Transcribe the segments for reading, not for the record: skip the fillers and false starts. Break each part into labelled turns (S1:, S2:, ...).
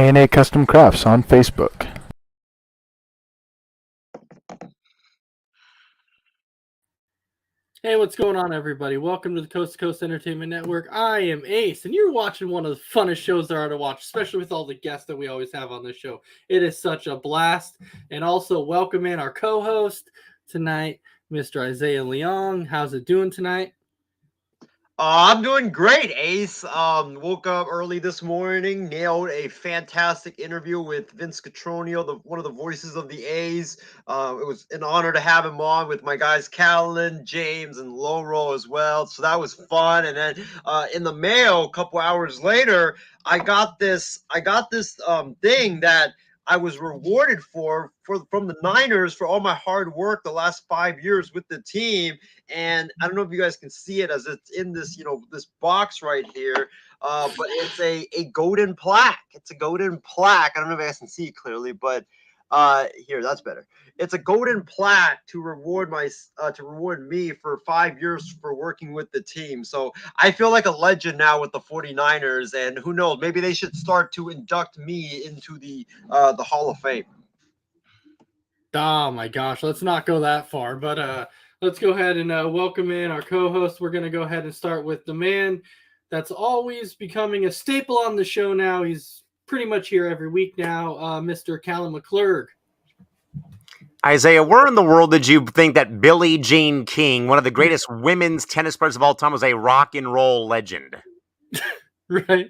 S1: K&A Custom Crafts on Facebook.
S2: Hey, what's going on, everybody? Welcome to the Coast to Coast Entertainment Network. I am Ace, and you're watching one of the funnest shows there are to watch, especially with all the guests that we always have on this show. It is such a blast. And also, welcome in our co-host tonight, Mr. Isiah Leong. How's it doing tonight?
S3: I'm doing great, Ace. Woke up early this morning, nailed a fantastic interview with Vince Cotroneo, one of the voices of the A's. It was an honor to have him on with my guys Callan, James, and Loro as well. So that was fun. And then in the mail, a couple hours later, I got this thing that I was rewarded from the Niners for all my hard work the last 5 years with the team. And I don't know if you guys can see it as it's in this, this box right here. But it's a golden plaque. It's a golden plaque. I don't know if you guys can see it clearly, but here, that's better. It's a golden plaque to reward me for 5 years for working with the team. So I feel like a legend now with the 49ers, and who knows, maybe they should start to induct me into the Hall of Fame.
S2: Oh my gosh, let's not go that far, but let's go ahead and welcome in our co-host. We're going to go ahead and start with the man that's always becoming a staple on the show now. He's pretty much here every week now, Mr. Callan McClurg.
S4: Isiah, where in the world did you think that Billie Jean King, one of the greatest women's tennis players of all time, was a rock and roll legend?
S2: Right.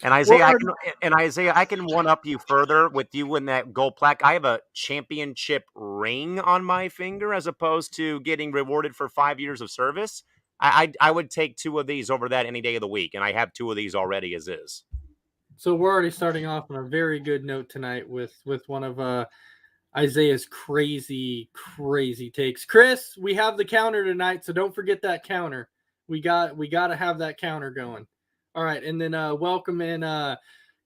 S4: And Isiah, I can one up you further with you in that gold plaque. I have a championship ring on my finger as opposed to getting rewarded for 5 years of service. I would take two of these over that any day of the week, and I have two of these already as is.
S2: So we're already starting off on a very good note tonight with one of Isiah's crazy takes. Chris, we have the counter tonight, so don't forget that counter. We got to have that counter going. All right, and then welcome in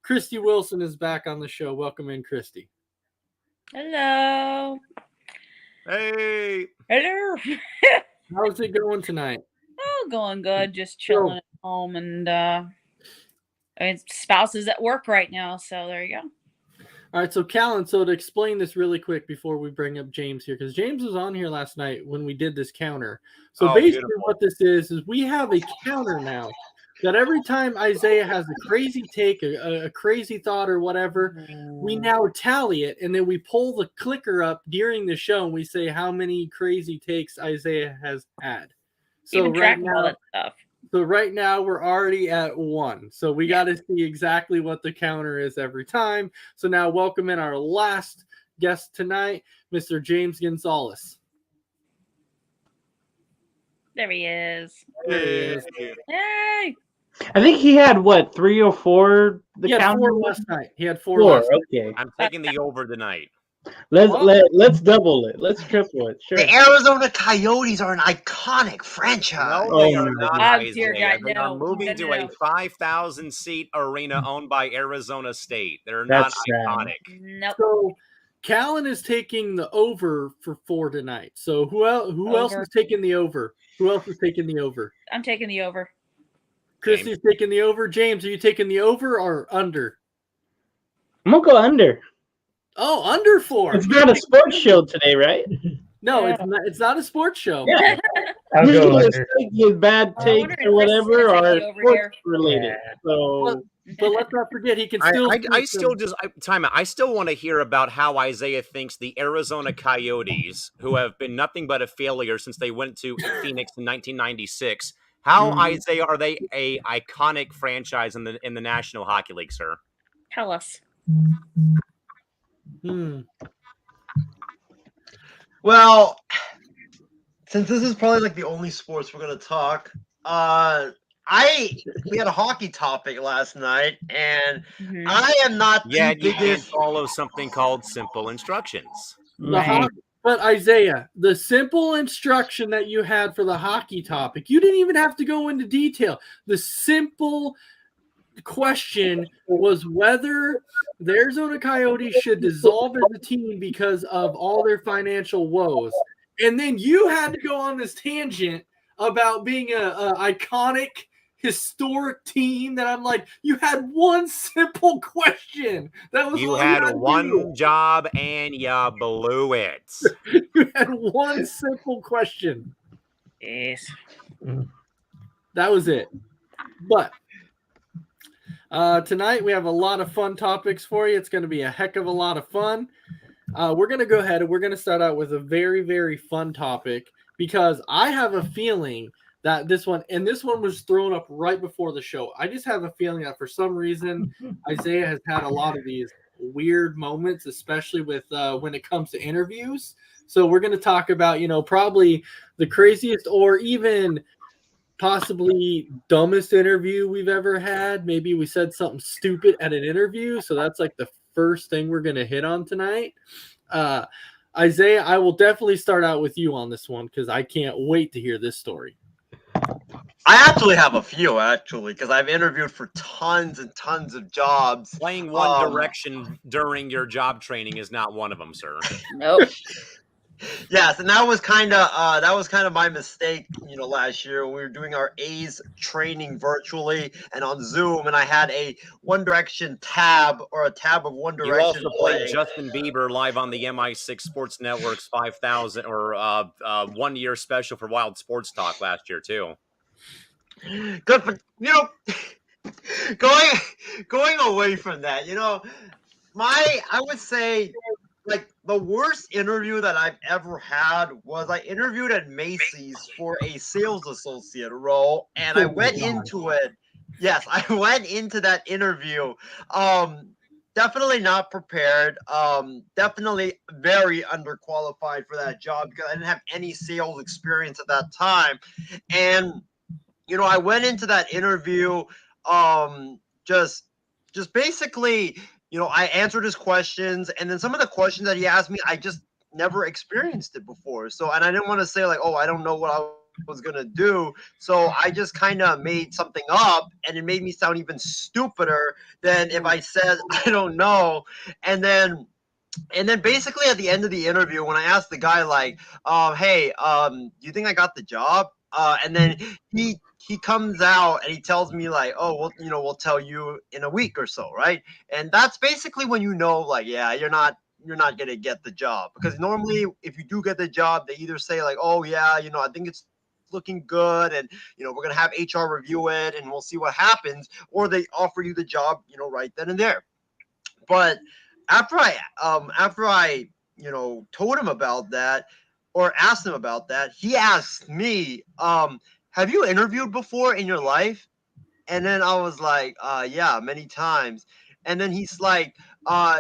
S2: Christy Wilson is back on the show. Welcome in, Christy.
S5: Hello.
S4: Hey.
S5: Hello.
S2: How's it going tonight?
S5: Oh, going good. Just chilling at home, and spouse is at work right now, so there you go.
S2: All right, so Callan, so to explain this really quick before we bring up James here, because James was on here last night when we did this counter. So basically beautiful. What this is we have a counter now that every time Isiah has a crazy take, a crazy thought or whatever, we now tally it, and then we pull the clicker up during the show, and we say how many crazy takes Isiah has had. So right now, all that stuff. So right now we're already at 1. So we got to see exactly what the counter is every time. So now welcome in our last guest tonight, Mr. James Gonzalez.
S5: There he is.
S2: Hey.
S6: I think he had 3 or 4.
S2: He had 4 last night. He had 4 last night.
S6: Okay.
S4: I'm taking the over tonight.
S6: Let's double it. Let's triple it. Sure.
S3: The Arizona Coyotes are an iconic franchise.
S4: No, they are not.
S5: Dear God,
S4: they are moving to a 5,000 seat arena owned by Arizona State. They're not iconic.
S5: Nope.
S2: So Callan is taking the over for 4 tonight. So who else is taking the over? Who else is taking the over?
S5: I'm taking the over.
S2: Christy's taking the over. James, are you taking the over or under?
S6: I'm gonna go under.
S2: Oh, under 4.
S6: It's not a sports show today, right?
S2: No, it's not a sports show.
S6: Yeah. Usually it's bad takes or whatever are sports related.
S2: Yeah.
S6: So
S2: but let's not forget he can still
S4: I still want to hear about how Isiah thinks the Arizona Coyotes, who have been nothing but a failure since they went to Phoenix in 1996, how Isiah are they a iconic franchise in the National Hockey League, sir?
S5: Tell us.
S3: Well, since this is probably like the only sports we're gonna talk, we had a hockey topic last night, and I am not
S4: the biggest. Follow something called simple instructions.
S2: But Isiah, the simple instruction that you had for the hockey topic, you didn't even have to go into detail. The simple question was whether the Arizona Coyotes should dissolve as a team because of all their financial woes. And then you had to go on this tangent about being a iconic historic team that I'm like, you had one simple question. That was
S4: You
S2: all
S4: had
S2: to
S4: one
S2: do.
S4: job and you blew it.
S2: You had one simple question.
S5: Yes.
S2: That was it. But tonight we have a lot of fun topics for you. It's going to be a heck of a lot of fun. We're going to go ahead and we're going to start out with a very, very fun topic because I have a feeling that this one was thrown up right before the show. I just have a feeling that for some reason Isiah has had a lot of these weird moments, especially with when it comes to interviews. So we're going to talk about, probably the craziest or even possibly dumbest interview we've ever had. Maybe we said something stupid at an interview. So that's like the first thing we're going to hit on tonight. Isiah, I will definitely start out with you on this one because I can't wait to hear this story.
S3: I actually have a few, because I've interviewed for tons and tons of jobs.
S4: Playing One Direction during your job training is not one of them, sir.
S5: Nope.
S3: Yes, and that was kind of my mistake, last year when we were doing our A's training virtually and on Zoom, and I had a One Direction tab or a tab of One Direction.
S4: You also played
S3: playing.
S4: Justin Bieber live on the MI6 Sports Network's 5,000 or 1 year special for Wild Sports Talk last year too.
S3: Good for going away from that, I would say like the worst interview that I've ever had was I interviewed at Macy's for a sales associate role, and I went into it. Yes, I went into that interview definitely not prepared. Definitely very underqualified for that job because I didn't have any sales experience at that time. And I went into that interview just basically, I answered his questions, and then some of the questions that he asked me, I just never experienced it before. So, and I didn't want to say like, oh, I don't know what I was going to do. So I just kind of made something up, and it made me sound even stupider than if I said, I don't know. And then basically at the end of the interview, when I asked the guy like, hey, do you think I got the job? And then he comes out and he tells me like, oh, well, we'll tell you in a week or so, right? And that's basically when like, yeah, you're not gonna get the job, because normally if you do get the job, they either say like, oh yeah, I think it's looking good, and we're gonna have HR review it and we'll see what happens, or they offer you the job, right then and there. But after I told him about that or asked him about that, he asked me, have you interviewed before in your life? And then I was like, yeah, many times. And then he's like,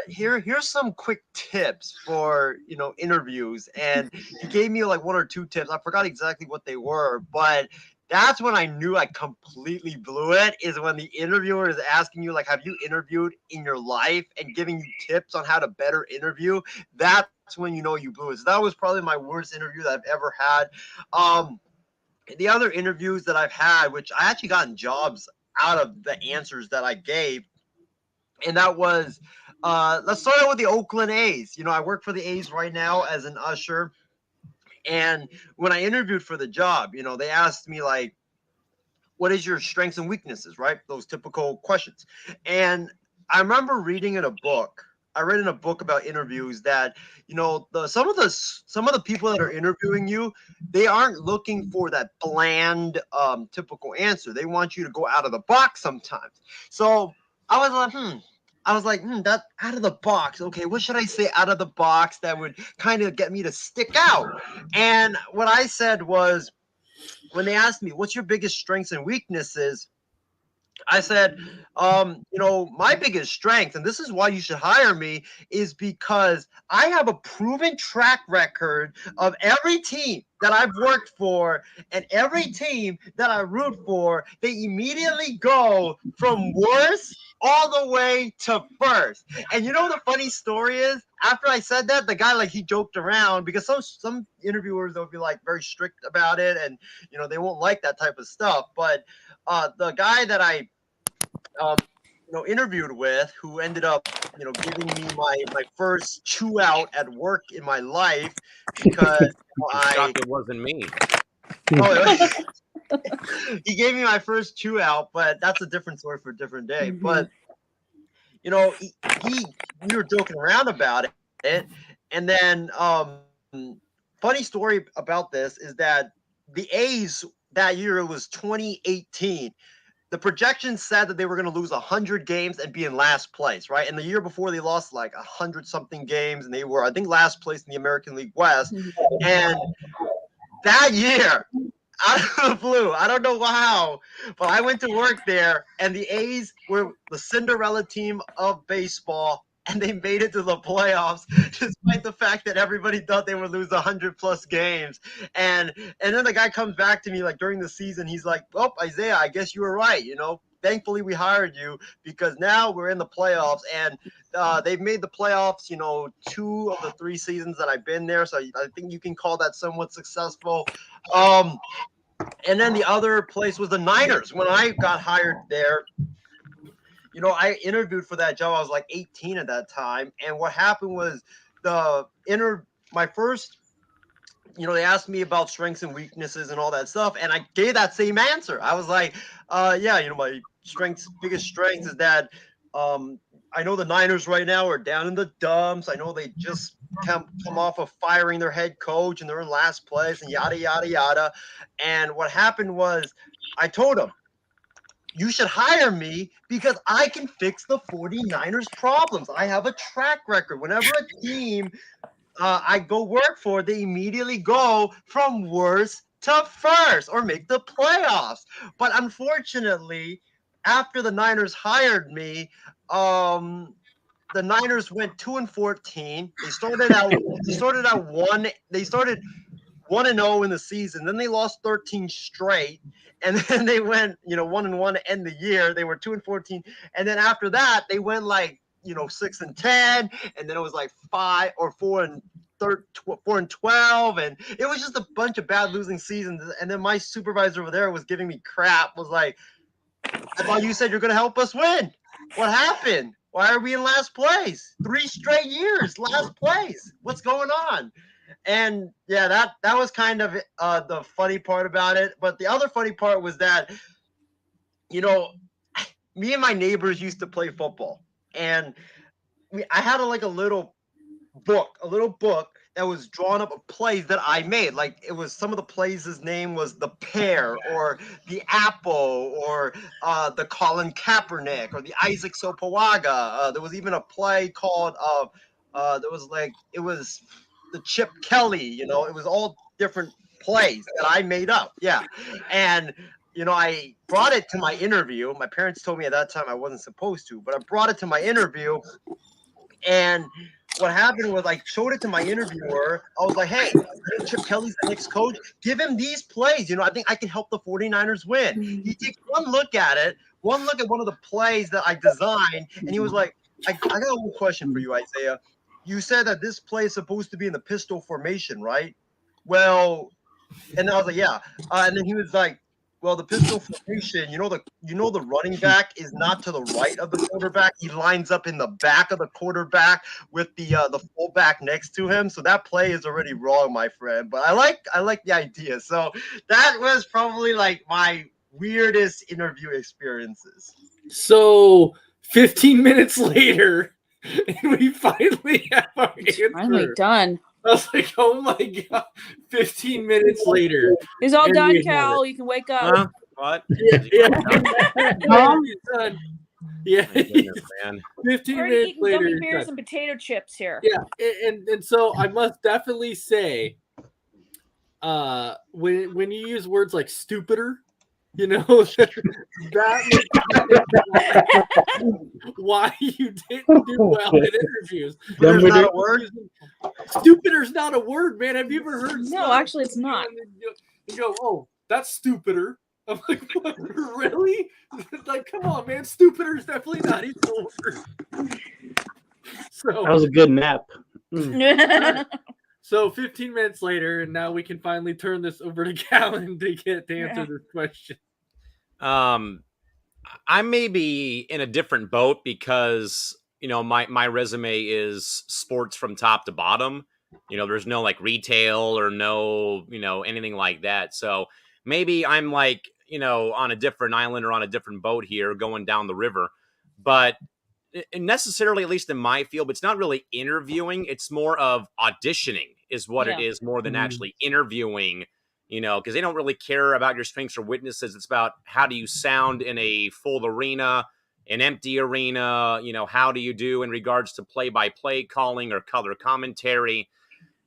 S3: here's some quick tips for, interviews. And he gave me like one or two tips. I forgot exactly what they were, but that's when I knew I completely blew it, is when the interviewer is asking you, like, have you interviewed in your life, and giving you tips on how to better interview. That's when you blew it. So that was probably my worst interview that I've ever had. The other interviews that I've had, which I actually gotten jobs out of the answers that I gave, and that was, let's start out with the Oakland A's. I work for the A's right now as an usher. And when I interviewed for the job, they asked me like, what is your strengths and weaknesses, right? Those typical questions. And I remember reading in a book. I read in a book about interviews that, some of the people that are interviewing you, they aren't looking for that bland, typical answer. They want you to go out of the box sometimes. So I was like, that out of the box. Okay, what should I say out of the box that would kind of get me to stick out? And what I said was, when they asked me, what's your biggest strengths and weaknesses? I said, my biggest strength, and this is why you should hire me, is because I have a proven track record of every team that I've worked for, and every team that I root for, they immediately go from worst all the way to first. And the funny story is, after I said that, the guy, like, he joked around, because some interviewers, they'll be like very strict about it, and they won't like that type of stuff. But the guy that I interviewed with, who ended up giving me my first chew out at work in my life, because
S4: I'm shocked it wasn't me.
S3: He gave me my first chew out, but that's a different story for a different day. But you know, we were joking around about it, and then funny story about this is that the A's that year, it was 2018. The projection said that they were going to lose 100 games and be in last place, right? And the year before, they lost like 100 something games, and they were, I think, last place in the American League West. And that year, out of the blue, I don't know how, but I went to work there, and the A's were the Cinderella team of baseball, and they made it to the playoffs, despite the fact that everybody thought they would lose 100+ games. And then the guy comes back to me like during the season, he's like, "Oh, Isiah, I guess you were right. You know, thankfully we hired you because now we're in the playoffs." And they've made the playoffs, you know, 2 of the 3 seasons that I've been there, so I think you can call that somewhat successful. And then the other place was the Niners. When I got hired there, you know, I interviewed for that job. I was like 18 at that time. And what happened was my first, you know, they asked me about strengths and weaknesses and all that stuff. And I gave that same answer. I was like, yeah, you know, my biggest strength is that I know the Niners right now are down in the dumps. I know they just come off of firing their head coach and they're in last place and yada, yada, yada. And what happened was I told them, you should hire me because I can fix the 49ers problems. I have a track record. Whenever a team I go work for, they immediately go from worst to first or make the playoffs. But unfortunately, after the Niners hired me, the Niners went 2-14. They started out 1-0 in the season. Then they lost 13 straight. And then they went, you know, 1-1 to end the year. They were 2-14. And then after that, they went like, you know, 6-10. And then it was like 4-12. And it was just a bunch of bad losing seasons. And then my supervisor over there was giving me crap, was like, I thought you said you're going to help us win. What happened? Why are we in last place? 3 straight years, last place. What's going on? And yeah, that was kind of the funny part about it. But the other funny part was that, you know, me and my neighbors used to play football, and I had a little book that was drawn up of plays that I made. Like it was some of the plays. His name was the pear or the apple or the Colin Kaepernick or the Isaac Sopoaga. There was even a play called it was the Chip Kelly, you know, it was all different plays that I made up. Yeah. And, you know, I brought it to my interview. My parents told me at that time I wasn't supposed to, but I brought it to my interview. And what happened was I showed it to my interviewer. I was like, hey, Chip Kelly's the next coach. Give him these plays. You know, I think I can help the 49ers win. He takes one look at one of the plays that I designed, and he was like, I got a little question for you, Isiah. You said that this play is supposed to be in the pistol formation, right? Well, and I was like, yeah. And then he was like, well, the pistol formation, you know, the running back is not to the right of the quarterback. He lines up in the back of the quarterback with the fullback next to him. So that play is already wrong, my friend. But I like the idea. So that was probably like my weirdest interview experiences.
S2: So 15 minutes later, and we finally have our answer.
S5: Finally done.
S2: I was like, oh my God. 15 minutes later.
S5: It's all done, Cal. You can wake up.
S4: What?
S2: Yeah. Done. Yeah.
S4: Goodness, man.
S2: 15
S5: We're
S2: minutes
S5: eating
S2: later.
S5: gummy bears and potato chips here.
S2: Yeah. And so I must definitely say, when you use words like stupider, you know, that why you didn't do well in interviews. Stupider's not a word, man. Have you ever heard?
S5: No, actually, it's not.
S2: You go, oh, that's stupider. I'm like, what? Really? Like, come on, man. Stupider is definitely not even a word. So
S6: that was a good nap.
S2: So 15 minutes later, and now we can finally turn this over to Callan to answer this question.
S4: I may be in a different boat because, you know, my resume is sports from top to bottom. You know, there's no like retail or no, you know, anything like that. So maybe I'm like, on a different island or on a different boat here going down the river. But necessarily, at least in my field, it's not really interviewing. It's more of auditioning is what it is, more than actually interviewing, because they don't really care about your strengths or weaknesses. It's about how do you sound in a full arena, an empty arena, how do you do in regards to play-by-play calling or color commentary.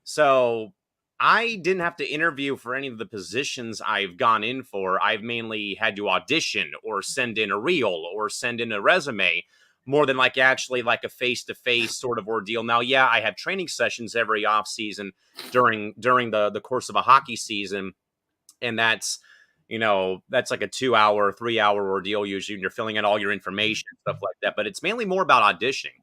S4: So I didn't have to interview for any of the positions I've gone in for. I've mainly had to audition or send in a reel or send in a resume, more than like actually like a face-to-face sort of ordeal. Now, yeah, I have training sessions every off season during the course of a hockey season. And that's like a 2-hour, 3-hour ordeal usually. And you're filling in all your information and stuff like that. But it's mainly more about auditioning.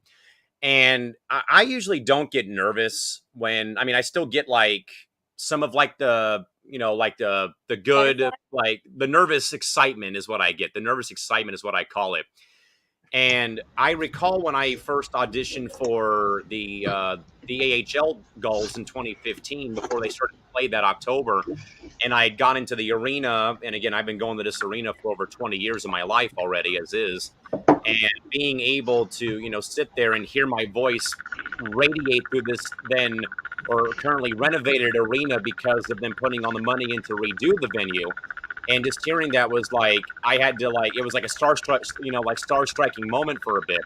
S4: And I usually don't get nervous I still get like some of like the, like the good, like the nervous excitement is what I get. The nervous excitement is what I call it. And I recall when I first auditioned for the AHL Gulls in 2015, before they started to play that October, and I had gone into the arena. And again, I've been going to this arena for over 20 years of my life already, as is. And being able to, sit there and hear my voice radiate through this currently renovated arena because of them putting on the money in to redo the venue. And just hearing that was like, I had to it was like a star striking moment for a bit.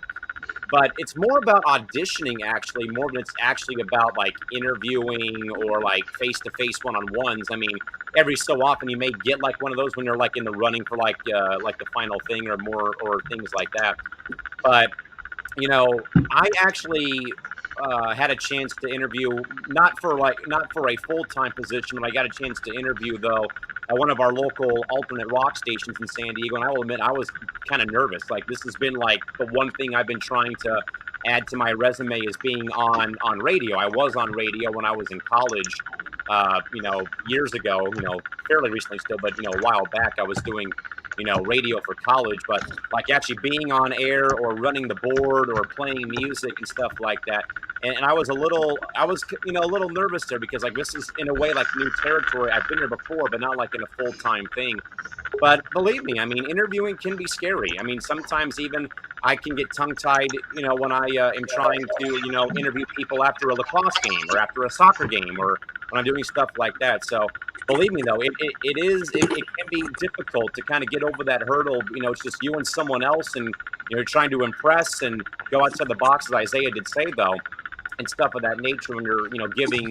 S4: But it's more about auditioning, actually, more than it's actually about like interviewing or like face-to-face one-on-ones. I mean, every so often you may get like one of those when you're like in the running for like the final thing or more or things like that. But I actually had a chance to interview, not for a full-time position, but I got a chance to interview though at one of our local alternate rock stations in San Diego. And I will admit, I was kind of nervous. Like, this has been like the one thing I've been trying to add to my resume is being on radio. I was on radio when I was in college, years ago, fairly recently still, but, a while back I was doing, radio for college. But like actually being on air or running the board or playing music and stuff like that. And I was a little nervous there because like this is in a way like new territory. I've been here before, but not like in a full-time thing. But believe me, I mean, interviewing can be scary. I mean, sometimes even I can get tongue-tied, when I am trying to, interview people after a lacrosse game or after a soccer game or when I'm doing stuff like that. So believe me, though, it can be difficult to kind of get over that hurdle. It's just you and someone else, and you're trying to impress and go outside the box, as Isiah did say, though, and stuff of that nature when you're, giving,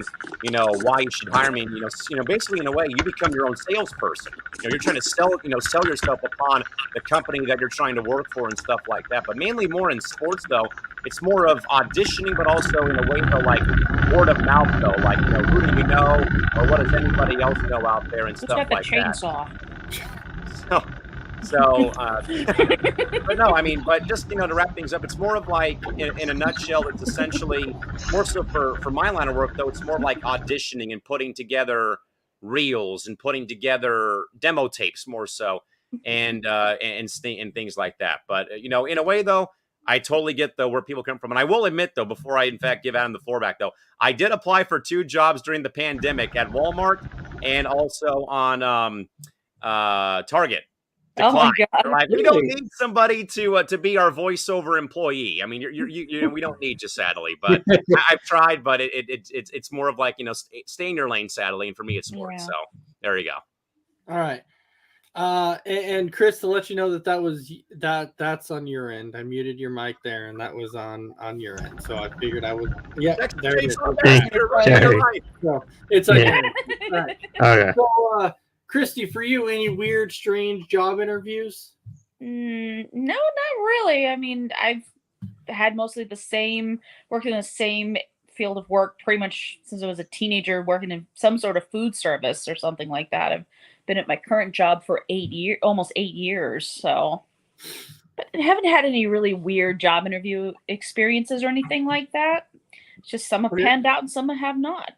S4: why you should hire me. And, basically in a way, you become your own salesperson. You're trying to sell yourself upon the company that you're trying to work for and stuff like that. But mainly more in sports, though, it's more of auditioning, but also in a way, though, like word of mouth, though, like, who do you know, or what does anybody else know out there and stuff like that.
S5: Chainsaw.
S4: So, but no, I mean, but just, to wrap things up, it's more of like, in a nutshell, it's essentially more so for my line of work, though, it's more like auditioning and putting together reels and putting together demo tapes more so, and things like that. But, in a way, though, I totally get where people come from. And I will admit, though, before I, in fact, give Adam the floor back, though, I did apply for 2 jobs during the pandemic at Walmart and also on Target. Decline.
S5: Oh my God!
S4: Like, we don't need somebody to be our voiceover employee. I mean, we don't need you, sadly. But I've tried, but it's more of like, stay in your lane, sadly. And for me, it's sports. Yeah. So there you go.
S2: All right. And Chris, to let you know that's on your end. I muted your mic there, and that was on your end. So I figured I would. Yeah, there it is.
S1: You're right.
S2: So it's on your end. All right.
S1: Okay.
S2: So, Christy, for you, any weird, strange job interviews?
S5: No, not really. I mean, I've had mostly working in the same field of work pretty much since I was a teenager, working in some sort of food service or something like that. I've been at my current job for almost 8 years. So, but I haven't had any really weird job interview experiences or anything like that. It's just some have panned out and some have not.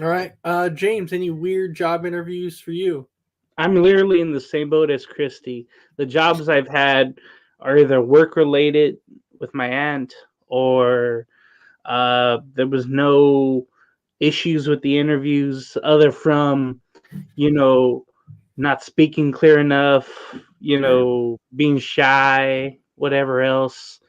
S2: All right. James, any weird job interviews for you?
S6: I'm literally in the same boat as Christy. The jobs I've had are either work-related with my aunt or there was no issues with the interviews other from, not speaking clear enough, you know, being shy, whatever else.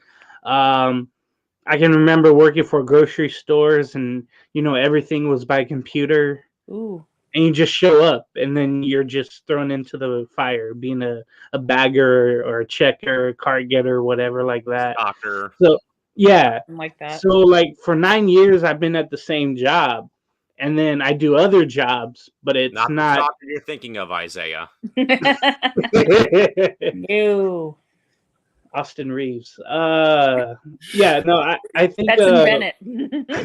S6: I can remember working for grocery stores and, you know, everything was by computer.
S5: Ooh.
S6: And you just show up and then you're just thrown into the fire, being a bagger or a checker, cart getter, whatever like that.
S4: Doctor.
S6: So, yeah.
S5: Something like that.
S6: So, like, for 9 years, I've been at the same job. And then I do other jobs, but it's
S4: Not the
S6: not.
S4: doctor you're thinking of, Isaiah.
S5: No.
S6: Austin Reeves. Yeah, no, I think
S5: That's in Bennett.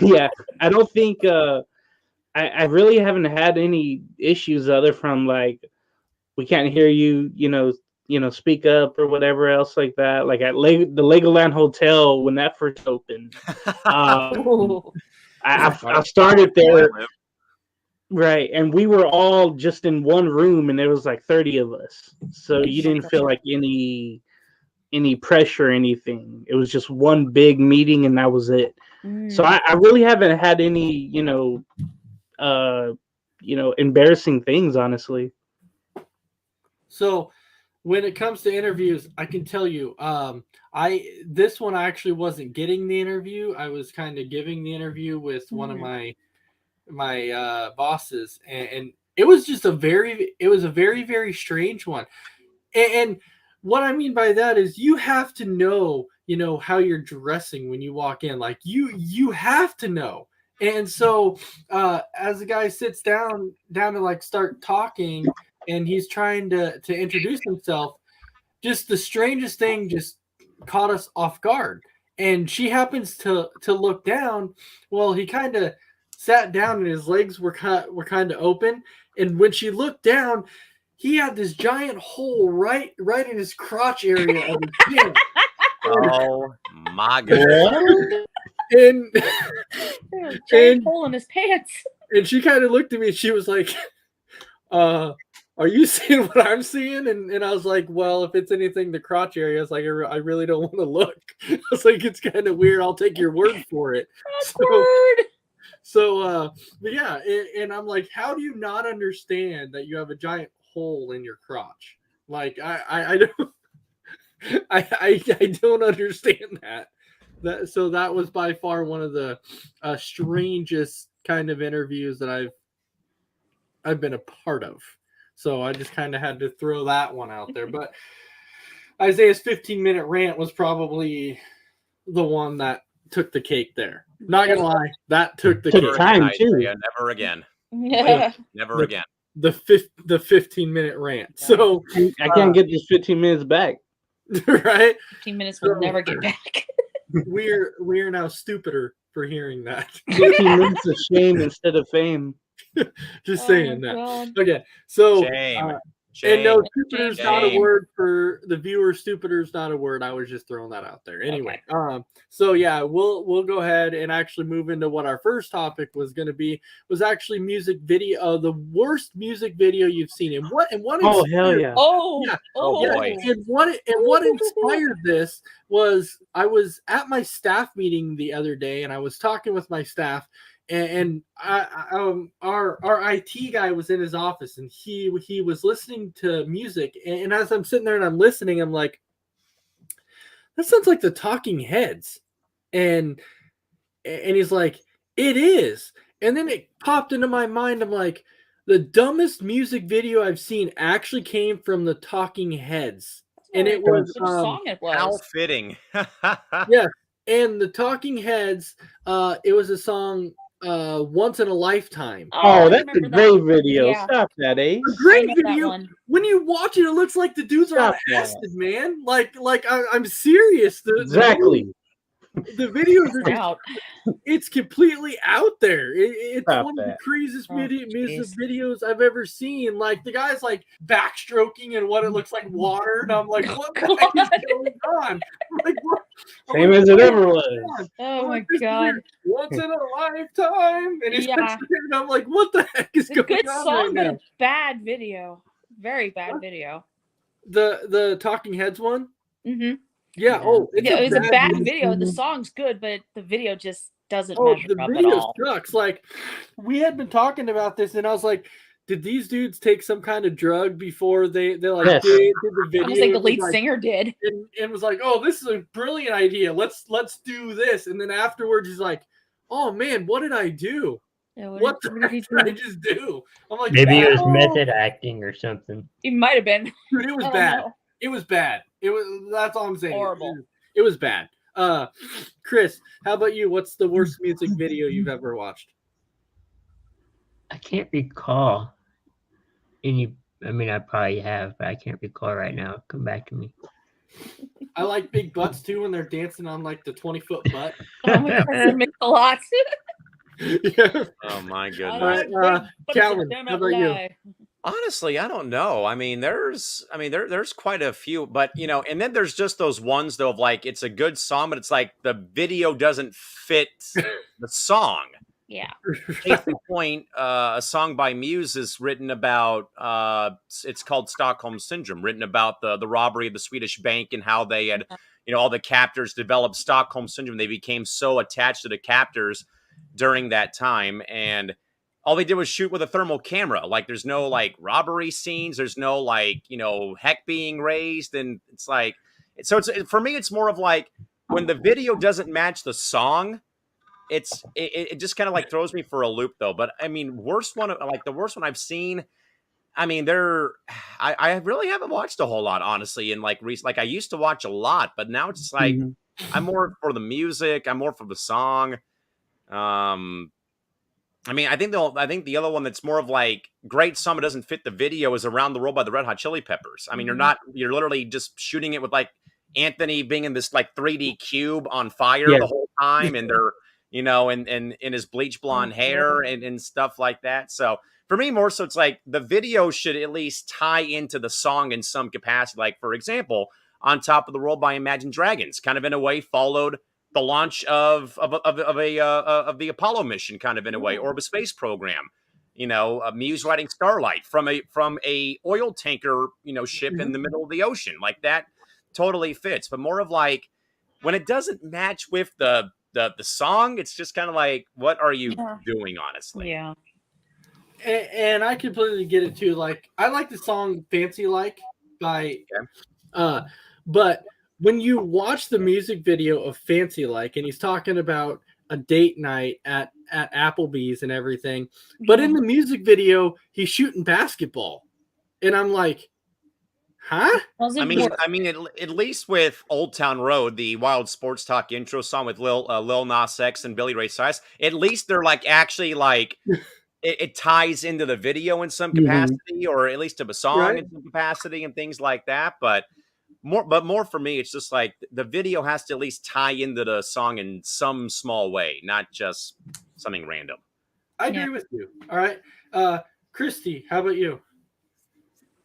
S6: yeah, I don't think I really haven't had any issues other from like we can't hear you, you know, speak up or whatever else like that. Like at the Legoland Hotel when that first opened, I started there, right, and we were all just in one room, and there was like 30 of us, so you didn't feel like any pressure or anything. It was just one big meeting, and that was it. So I really haven't had any, you know, embarrassing things, honestly.
S2: So when it comes to interviews, I can tell you, this one I actually wasn't getting the interview. I was kind of giving the interview with one of my bosses, and it was just a very very strange one. And what I mean by that is you have to know, you know, how you're dressing when you walk in. Like you have to know. And so as the guy sits down to like start talking and he's trying to introduce himself, just the strangest thing just caught us off guard. And she happens to look down. Well, he kind of sat down and his legs were kind of open. And when she looked down, he had this giant hole right in his crotch area of his pants.
S4: Oh my goodness!
S2: And
S5: giant hole in his pants.
S2: And she kind of looked at me and she was like, "Are you seeing what I'm seeing?" And I was like, "Well, if it's anything the crotch area, it's like I really don't want to look." I was like, "It's kind of weird. I'll take your word for it." So but yeah, and I'm like, how do you not understand that you have a giant hole in your crotch? Like I don't I don't understand that. So that was by far one of the strangest kind of interviews that I've been a part of. So I just kind of had to throw that one out there. But Isaiah's 15-minute rant was probably the one that took the cake there. Not gonna lie, that took the cake.
S6: Time too.
S4: Never again.
S5: Yeah.
S4: Never again.
S2: The 15-minute rant. So
S6: I can't get this 15 minutes back.
S2: Right?
S5: 15 minutes will never get back.
S2: We're now stupider for hearing that.
S6: 15 minutes of shame instead of fame.
S2: Just saying that.
S5: God.
S2: Okay, so
S4: Shame.
S2: and no, stupider's not a word for the viewer. Stupider's not a word. I was just throwing that out there. Anyway, so yeah, we'll go ahead and actually move into what our first topic was going to be. Was actually music video, the worst music video you've seen, and what
S6: Oh hell yeah!
S5: Oh
S4: boy!
S2: And what inspired this was I was at my staff meeting the other day, and I was talking with my staff. And our IT guy was in his office, and he was listening to music. And as I'm sitting there and I'm listening, I'm like, that sounds like the Talking Heads. And he's like, it is. And then it popped into my mind. I'm like, the dumbest music video I've seen actually came from the Talking Heads. And it was
S5: song it was.
S4: How fitting.
S2: Yeah. And the Talking Heads, it was a song, Once in a Lifetime.
S6: Oh, that's a great video. Yeah. Stop that, Ace.
S2: A great video. When you watch it, it looks like the dudes are on acid, man. Like I'm serious.
S6: Exactly.
S2: The videos are out. It's completely out there. It's one of the craziest music videos I've ever seen. Like the guy's like backstroking and what it looks like water, and I'm like, what the heck is going on? I'm like, what?
S6: Same as it ever was.
S5: Oh my god!
S2: Once in a lifetime, and and I'm like, what the heck is going on?
S5: Good song, but a bad video. Very bad video.
S2: The Talking Heads one.
S5: Mm-hmm.
S2: Yeah. Oh,
S5: it was a bad video. The song's good, but the video just doesn't measure up at all.
S2: Sucks. Like we had been talking about this, and I was like, did these dudes take some kind of drug before they did
S6: Yes.
S2: the video?
S5: Almost like the lead
S2: Like,
S5: singer did.
S2: and was like, oh, this is a brilliant idea. Let's do this. And then afterwards, he's like, oh man, what did I do?
S5: Yeah,
S2: What the heck did I just do? I'm like,
S7: Maybe it was
S5: Oh.
S7: method acting or something.
S5: It might have been.
S2: dude, it was
S5: I don't
S2: bad.
S5: know.
S2: It was bad. It was. That's all I'm saying.
S5: Horrible.
S2: It was bad. Chris, how about you? What's the worst music video you've ever watched?
S7: I can't recall any. I mean, I probably have, but I can't recall right now. Come back to me.
S2: I like big butts too when they're dancing on like the 20-foot butt.
S5: Oh my god, that makes a lot.
S2: Yeah.
S4: Oh my goodness.
S2: All right, Calvin, how about you?
S4: Honestly, I don't know. I mean, there's quite a few, but and then there's just those ones though of like it's a good song, but it's like the video doesn't fit the song.
S5: Yeah.
S4: Case in point, a song by Muse is written about. It's called Stockholm Syndrome, written about the robbery of the Swedish bank and how they had, all the captors developed Stockholm Syndrome. They became so attached to the captors during that time, and all they did was shoot with a thermal camera. Like, there's no like robbery scenes. There's no like heck being raised, and it's like so. For me, it's more of like when the video doesn't match the song. It just kind of like throws me for a loop though. But I mean, the worst one I've seen. I mean, I really haven't watched a whole lot, honestly. And like I used to watch a lot, but now it's just like I'm more for the music. I'm more for the song. I mean, I think the other one that's more of like great song but doesn't fit the video is "Around the World" by the Red Hot Chili Peppers. I mean, you're literally just shooting it with like Anthony being in this like 3D cube on fire the whole time, and they're and in his bleach blonde hair and stuff like that. So for me, more so, it's like the video should at least tie into the song in some capacity. Like, for example, "On Top of the World" by Imagine Dragons, kind of in a way followed the launch of the Apollo mission, kind of in a way, or of a space program. Muse writing "Starlight" from a oil tanker, ship in the middle of the ocean, like that totally fits. But more of like when it doesn't match with the song, it's just kind of like, what are you doing, honestly?
S5: Yeah.
S2: And I completely get it too. Like, I like the song "Fancy Like" by, but when you watch the music video of "Fancy Like" and he's talking about a date night at Applebee's and everything, but in the music video he's shooting basketball, and I'm like, huh?
S4: I mean, at least with "Old Town Road," the Wild Sports Talk intro song with Lil Nas X and Billy Ray Cyrus, at least they're like actually like it ties into the video in some capacity, or at least to a song in some capacity and things like that. But more for me, it's just like the video has to at least tie into the song in some small way, not just something random.
S2: I agree with you. All right, Christy, how about you?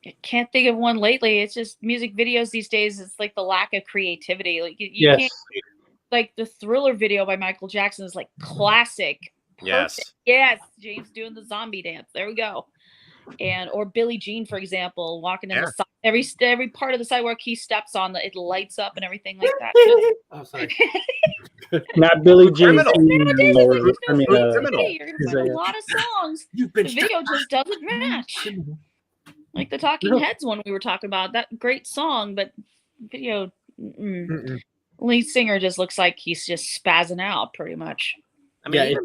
S5: I can't think of one lately. It's just music videos these days. It's like the lack of creativity. Like you can't, like the Thriller video by Michael Jackson is like classic. Perfect. Yes. James doing the zombie dance. There we go. Or Billie Jean, for example, walking in the side, every part of the sidewalk he steps on, it lights up and everything like that.
S2: Oh, sorry.
S6: Not Billie Jean.
S5: You're gonna
S6: There's
S5: find a lot of songs. The video just doesn't match. Like the Talking Heads one we were talking about, that great song, but video lead singer just looks like he's just spazzing out pretty much.
S4: I mean,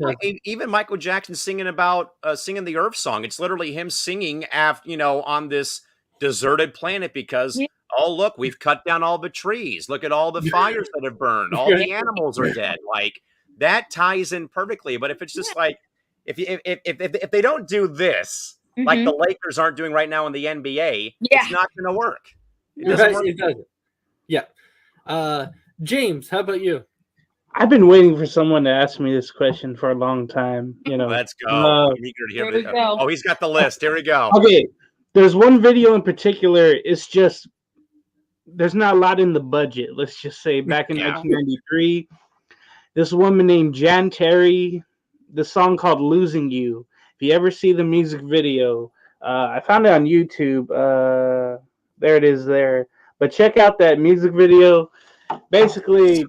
S4: even Michael Jackson singing about singing the Earth song. It's literally him singing on this deserted planet because oh look, we've cut down all the trees. Look at all the fires that have burned. All the animals are dead. Like that ties in perfectly. But if it's just like if they don't do this, like the Lakers aren't doing right now in the NBA, it's not going to work. It doesn't work.
S2: It doesn't. Yeah. James, how about you?
S6: I've been waiting for someone to ask me this question for a long time.
S4: Let's go. I'm eager to hear it. Oh, he's got the list. Here we go.
S6: Okay, there's one video in particular. It's just there's not a lot in the budget. Let's just say back in 1993, this woman named Jan Terry, the song called "Losing You." If you ever see the music video, I found it on YouTube. There it is there. But check out that music video. Basically,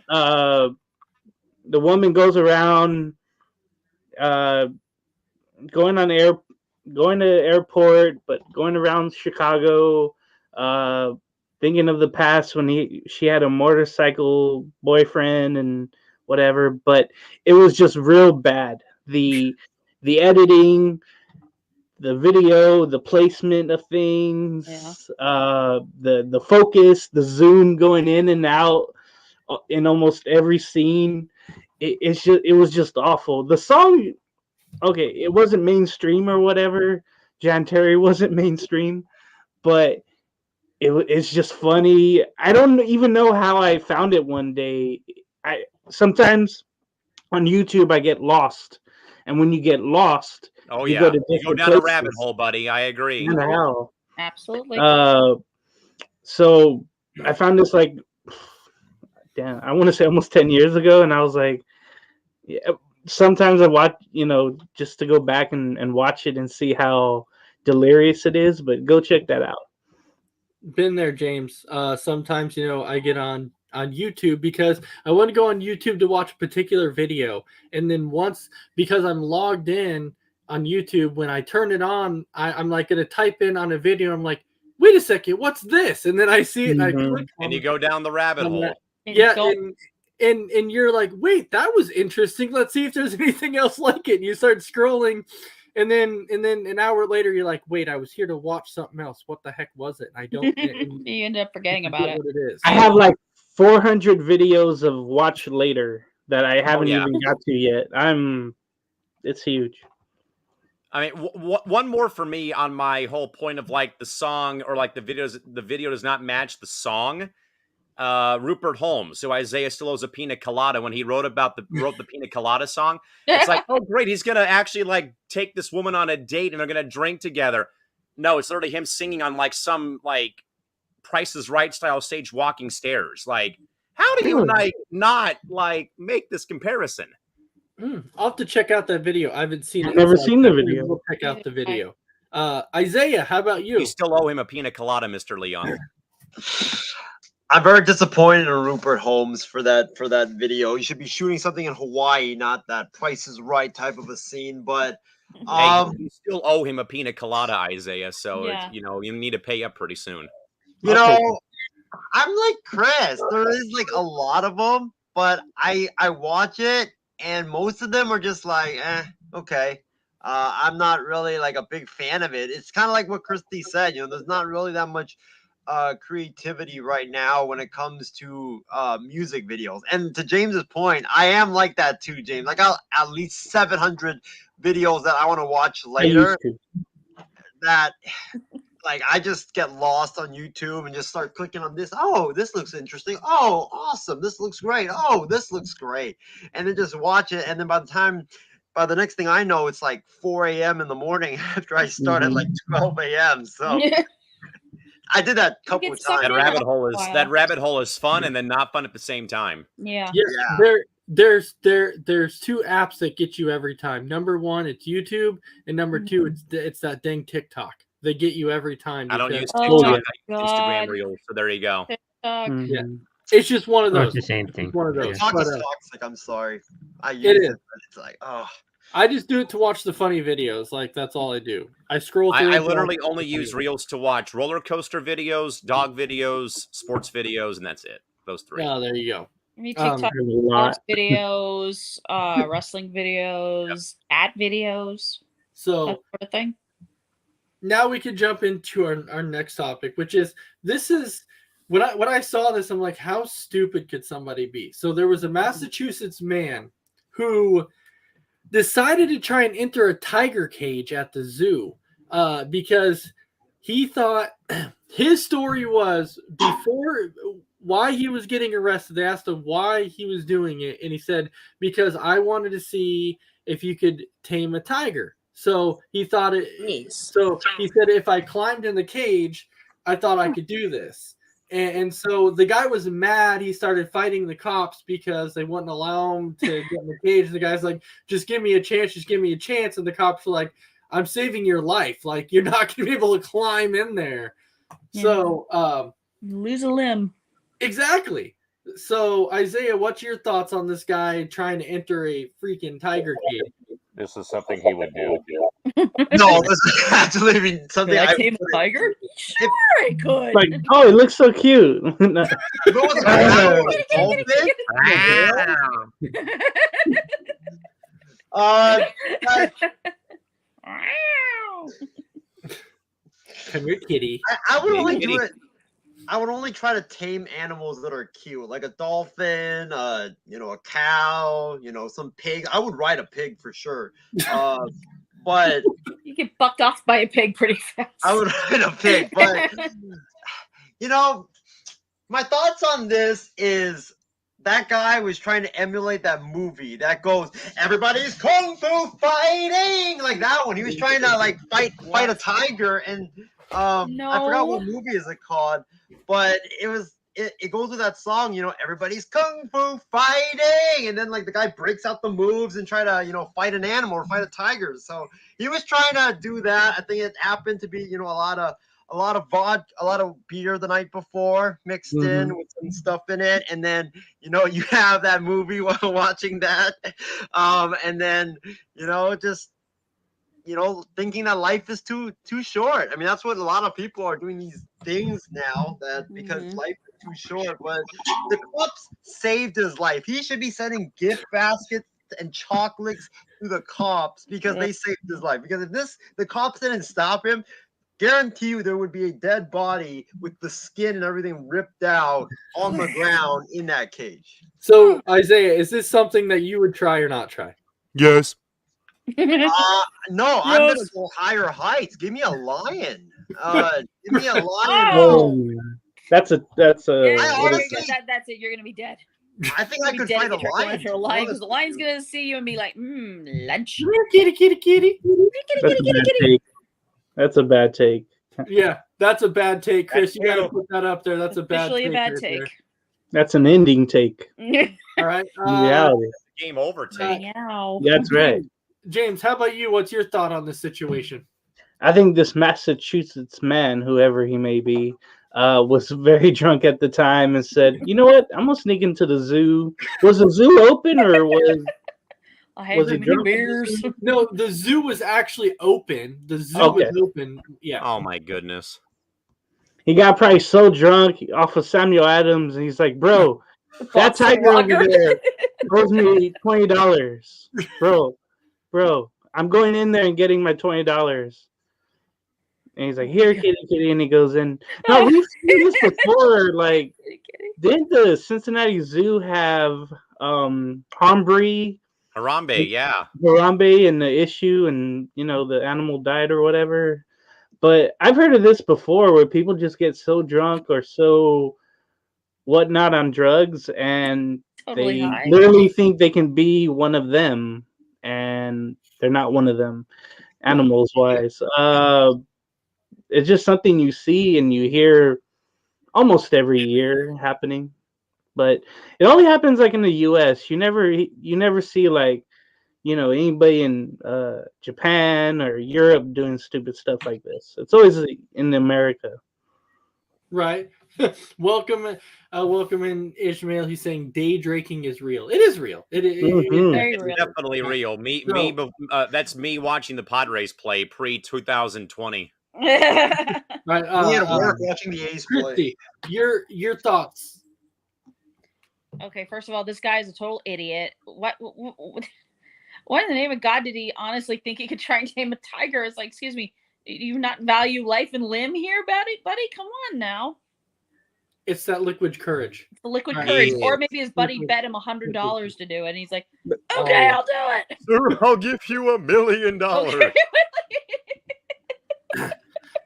S6: the woman goes around going on going to the airport, but going around Chicago, thinking of the past when she had a motorcycle boyfriend and whatever. But it was just real bad. The editing, the video, the placement of things, the focus, the zoom going in and out in almost every scene. It was just awful. The song, okay, it wasn't mainstream or whatever. Jan Terry wasn't mainstream, but it's just funny. I don't even know how I found it one day. I sometimes on YouTube I get lost, and when you get lost, you go to
S4: you go down
S6: places.
S4: a rabbit hole, buddy. I agree.
S6: What the hell?
S5: Absolutely.
S6: So I found this like, damn, I want to say almost 10 years ago, and I was like, yeah. Sometimes I watch, just to go back and watch it and see how delirious it is. But go check that out.
S2: Been there, James. Sometimes I get on YouTube because I want to go on YouTube to watch a particular video, and then once, because I'm logged in on YouTube, when I turn it on, I'm like gonna type in on a video. I'm like, wait a second, what's this? And then I see it, and I click on
S4: and you go down the rabbit hole.
S2: Yeah, and you're like, wait, that was interesting. Let's see if there's anything else like it. And you start scrolling. And then an hour later, you're like, wait, I was here to watch something else. What the heck was it? I don't.
S5: You end up forgetting about it.
S2: What it is.
S6: I have like 400 videos of watch later that I haven't even got to yet. It's huge.
S4: I mean, one more for me on my whole point of like the song or like the video does not match the song. Rupert Holmes, who Isaiah still owes a pina colada when he wrote the pina colada song. It's like, oh great, he's gonna actually like take this woman on a date and they're gonna drink together. No, it's literally him singing on like some like Price is Right style stage walking stairs. Like, how do you not like make this comparison?
S2: I'll have to check out that video. I haven't seen it.
S6: I've never seen the video.
S2: We'll check out the video. Isaiah, how about you?
S4: You still owe him a pina colada, Mr. Leon.
S3: I'm very disappointed in Rupert Holmes for that video. You should be shooting something in Hawaii, not that Price is Right type of a scene. But
S4: you still owe him a pina colada, Isaiah. So you need to pay up pretty soon.
S3: I'm like Chris. There is like a lot of them, but I watch it, and most of them are just like, okay. I'm not really like a big fan of it. It's kind of like what Christy said. There's not really that much creativity right now when it comes to music videos. And to James's point, I am like that too, James. Like I'll at least 700 videos that I want to watch later that like I just get lost on YouTube and just start clicking on this. Oh, this looks interesting. Oh, awesome. This looks great. Oh, this looks great. And then just watch it. And then by the next thing I know, it's like 4 a.m. in the morning after I start at like 12 a.m. So I did that a couple of times.
S4: That rabbit hole is fun and then not fun at the same time.
S5: Yeah.
S2: There's two apps that get you every time. Number one, it's YouTube, and number two, it's that dang TikTok. They get you every time.
S4: I don't use TikTok. I use Instagram Reels. So there you go.
S2: Yeah, it's just one of those.
S7: It's the same thing.
S2: One of those.
S3: TikTok is toxic. I'm sorry. I use it, but it's like, oh.
S2: I just do it to watch the funny videos. Like, that's all I do. I scroll through.
S4: I literally only use Reels to watch roller coaster videos, dog videos, sports videos, and that's it. Those three.
S2: Oh, there you go.
S5: Me TikTok videos, wrestling videos, ad videos,
S2: so
S5: that sort of thing.
S2: Now we can jump into our next topic, which is when I saw this, I'm like, how stupid could somebody be? So there was a Massachusetts man who decided to try and enter a tiger cage at the zoo because he thought his story was before why he was getting arrested. They asked him why he was doing it, and he said, because I wanted to see if you could tame a tiger. So he thought so he said, if I climbed in the cage, I thought I could do this. And so the guy was mad. He started fighting the cops because they wouldn't allow him to get in the cage. The guy's like, just give me a chance. Just give me a chance. And the cops were like, I'm saving your life. Like, you're not going to be able to climb in there. Yeah. So
S5: lose a limb.
S2: Exactly. So Isaiah, what's your thoughts on this guy trying to enter a freaking tiger cage?
S4: This is something he would do.
S3: No, this is actually something
S5: Could I
S3: I
S5: tame a tiger? Sure, I could.
S6: Like, oh, it looks so cute.
S3: If it was a dolphin, guys,
S2: Come here, kitty.
S3: I would only
S4: Kitty.
S3: do it. I would only try to tame animals that are cute, like a dolphin, a cow, some pig. I would ride a pig for sure. But
S5: You get bucked off by a pig pretty fast.
S3: I would ride a pig. But my thoughts on this is that guy was trying to emulate that movie that goes, everybody's kung fu fighting, like that one. He was trying to like fight a tiger, and I forgot what movie is it called, but it goes with that song, everybody's kung fu fighting, and then like the guy breaks out the moves and try to fight an animal or fight a tiger. So he was trying to do that. I think it happened to be a lot of vodka, a lot of beer the night before mixed in with some stuff in it, and then you have that movie while watching that, and then just thinking that life is too short. I mean, that's what a lot of people are doing these things now, that because life is too short. But the cops saved his life. He should be sending gift baskets and chocolates to the cops because they saved his life. Because if the cops didn't stop him, guarantee you there would be a dead body with the skin and everything ripped out on the ground in that cage.
S2: So, Isaiah, is this something that you would try or not try?
S4: Yes.
S3: No, I'm gonna go higher heights. Give me a lion. Give me a lion.
S6: Oh, that's a.
S5: That's it. You're gonna be dead.
S3: I think I could fight a lion.
S5: Because the lion's gonna see you and be like, lunch.
S2: Kitty.
S6: That's a bad take.
S2: Yeah, that's a bad take, Chris.
S4: That's
S2: You got to
S4: true.
S2: put that up there. That's a bad
S5: Officially
S2: take.
S5: a bad
S2: right
S5: take.
S2: there.
S6: That's an ending take.
S2: All right.
S6: Reality.
S4: Game over take.
S5: Meow.
S6: That's right.
S2: James, how about you? What's your thought on this situation?
S6: I think this Massachusetts man, whoever he may be, was very drunk at the time and said, "You know what? I'm gonna sneak into the zoo." Was the zoo open or was?
S5: I had
S6: Was
S5: too
S6: he
S5: many
S6: drunk?
S5: beers.
S2: No, the zoo was actually open. The zoo was open. Yeah.
S4: Oh my goodness.
S6: He got probably so drunk off of Samuel Adams, and he's like, "Bro, that tiger over there owes me $20, bro. I'm going in there and getting my $20." And he's like, "Here, kitty," and he goes in. No, we've seen this before. Like, didn't the Cincinnati Zoo have Harambe,
S4: yeah.
S6: Harambe and the issue, and the animal died or whatever? But I've heard of this before, where people just get so drunk or so whatnot on drugs, and
S5: Totally
S6: they
S5: high.
S6: literally think they can be one of them, and they're not one of them, animals wise. It's just something you see and you hear almost every year happening, but it only happens like in the U.S. You never see like anybody in Japan or Europe doing stupid stuff like this. It's always in America.
S2: Right. Welcome in Ishmael. He's saying day drinking is real. It is real.
S5: Very real.
S4: Definitely real. That's me watching the Padres play pre 2020.
S2: Right.
S3: We had work watching the A's play.
S2: Christy, your thoughts.
S5: Okay, first of all, this guy is a total idiot. What in the name of God did he honestly think he could try and tame a tiger? It's like, excuse me, do you not value life and limb here, buddy? Come on now.
S2: It's that liquid courage.
S5: It's the liquid
S2: Right.
S5: courage. Or maybe his buddy bet him $100 to do it, and he's like, okay, I'll do it.
S4: Sir, I'll give you $1 million.
S5: Okay.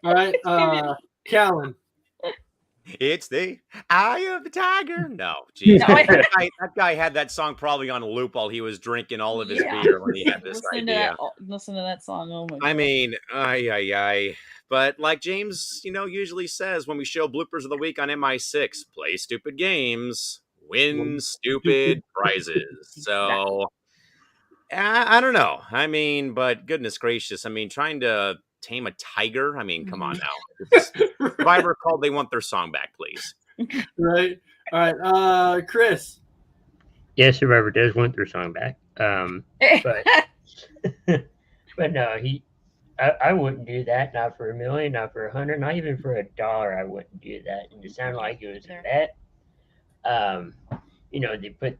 S2: All right, Callan.
S4: It's the eye of the tiger. No, geez.
S5: No,
S4: that guy had that song probably on a loop while he was drinking all of his beer when he had this idea.
S5: Listen to that song. Oh my God.
S4: I mean, but like James, usually says when we show bloopers of the week on MI6, play stupid games, win stupid prizes. So I don't know. I mean, but goodness gracious, I mean, trying to tame a tiger. I mean, come on now. Survivor called. They want their song back, please.
S2: Right. All right. Chris.
S7: Yes, Survivor does want their song back. But but no, I wouldn't do that. Not for $1 million, not for $100, not even for $1. I wouldn't do that. And it sounded like it was a bet. They put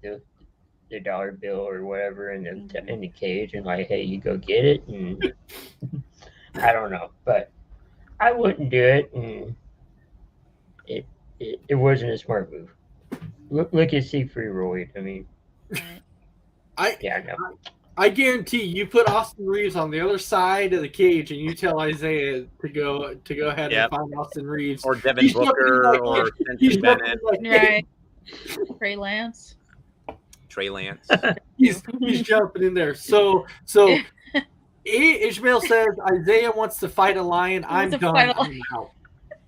S7: the dollar bill or whatever in the cage and like, hey, you go get it. And I don't know, but I wouldn't do it. And it wasn't a smart move. Look at Siegfried Royd. I mean,
S2: I guarantee you put Austin Reeves on the other side of the cage and you tell Isiah to go ahead and find Austin Reeves.
S4: Or Devin Booker or Spencer Bennett.
S5: Right. Trey Lance.
S2: He's jumping in there. So Ishmael says Isiah wants to fight a lion. I'm done.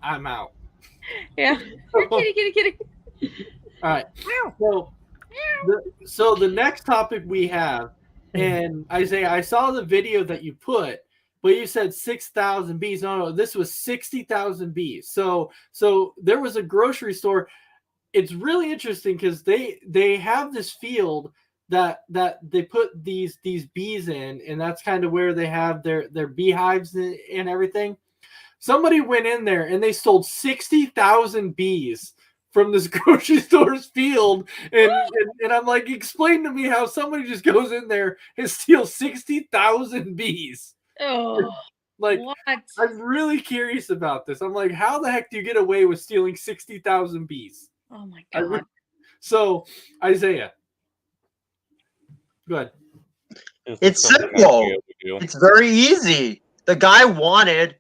S2: I'm out.
S5: Yeah. Kitty.
S2: All right. So the next topic we have, and Isiah, I saw the video that you put, but you said 6,000 bees. No, this was 60,000 bees. So there was a grocery store. It's really interesting because they have this field that they put these bees in, and that's kind of where they have their beehives and everything. Somebody went in there and they sold 60,000 bees from this grocery store's field, and I'm like, explain to me how somebody just goes in there and steals 60,000 bees.
S5: Oh,
S2: like
S5: what?
S2: I'm really curious about this. I'm like, how the heck do you get away with stealing 60,000 bees?
S5: Oh my god!
S2: So Isiah, go ahead.
S3: It's simple. It's very easy. The guy wanted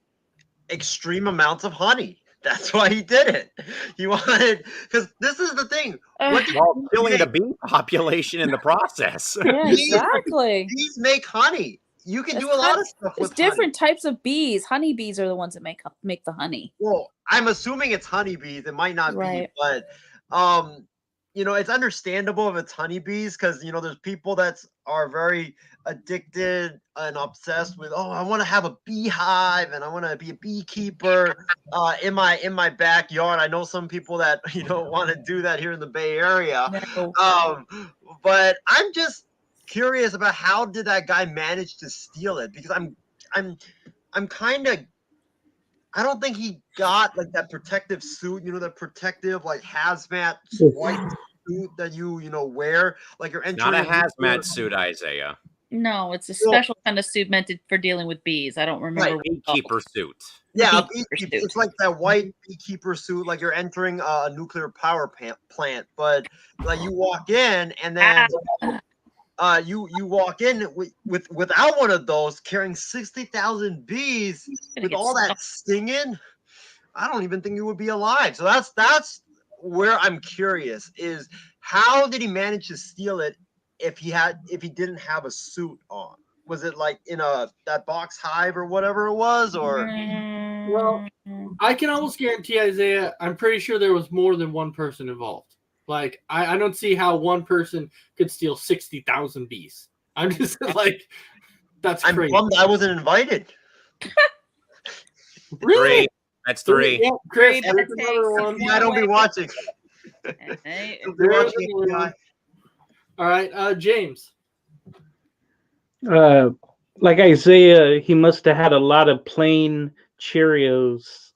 S3: extreme amounts of honey. That's why he did it. He wanted, because this is the thing.
S4: While killing the bee population in the process.
S5: Yeah, exactly.
S3: Bees make honey. You can do a lot of stuff with
S5: different types of bees. Honey bees are the ones that make the honey.
S3: Well, I'm assuming it's honeybees. It might not be, but it's understandable if it's honeybees because there's people that are very addicted and obsessed with, I want to have a beehive and I want to be a beekeeper in my backyard. I know some people that want to do that here in the Bay Area.
S5: No.
S3: But I'm just curious about how did that guy manage to steal it, because I'm kind of, I don't think he got like that protective suit, the protective like hazmat white suit that you wear, like you're entering.
S4: Not a hazmat suit, Isiah.
S5: No, it's a special kind of suit meant for dealing with bees. I don't remember.
S4: Right, beekeeper suit.
S3: Yeah, it's like that white beekeeper suit, like you're entering a nuclear power plant, but like you walk in and then you walk in without one of those, carrying 60,000 bees with all that stinging. I don't even think you would be alive. So that's where I'm curious is how did he manage to steal it if he didn't have a suit on? Was it like in that box hive or whatever it was, or?
S2: Well, I can almost guarantee, Isiah, I'm pretty sure there was more than one person involved. Like, I don't see how one person could steal 60,000 bees. I'm just like, that's crazy.
S3: I'm bummed I wasn't invited.
S2: Really?
S4: That's three.
S2: Yeah, Chris, there's another one.
S3: I don't be watching. All
S2: right, James.
S6: Like Isiah, he must have had a lot of plain Cheerios,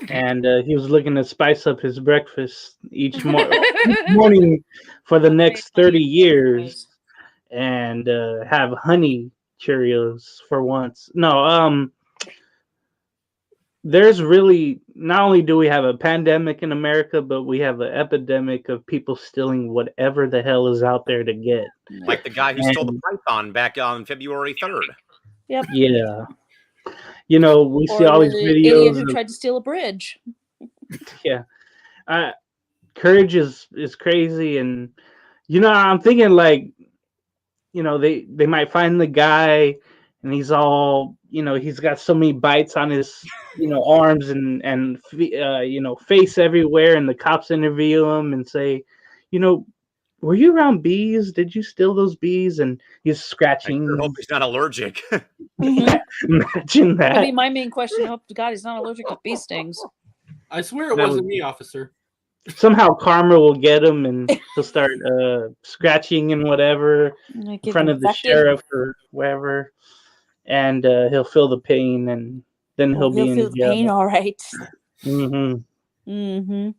S6: and he was looking to spice up his breakfast each morning for the next 30 years, and have honey Cheerios for once. No, there's really, not only do we have a pandemic in America, but we have an epidemic of people stealing whatever the hell is out there to get.
S4: Like the guy who stole the python back on February 3rd.
S5: Yep.
S6: Yeah. We see all these videos.
S5: Idiot who tried to steal a bridge.
S6: Yeah. Courage is crazy. And, I'm thinking like, they might find the guy and he's all, he's got so many bites on his, arms and face everywhere. And the cops interview him and say, were you around bees? Did you steal those bees? And he's scratching.
S4: I hope he's not allergic.
S6: Imagine that.
S5: That'd be my main question. I hope to God he's not allergic to bee stings.
S2: I swear it wasn't me, officer.
S6: Somehow karma will get him and he'll start scratching and whatever in front of the sheriff or wherever. and he'll feel the pain, and then he'll be in
S5: feel the
S6: jail.
S5: pain, all right.
S6: Mm-hmm.
S5: Mm-hmm.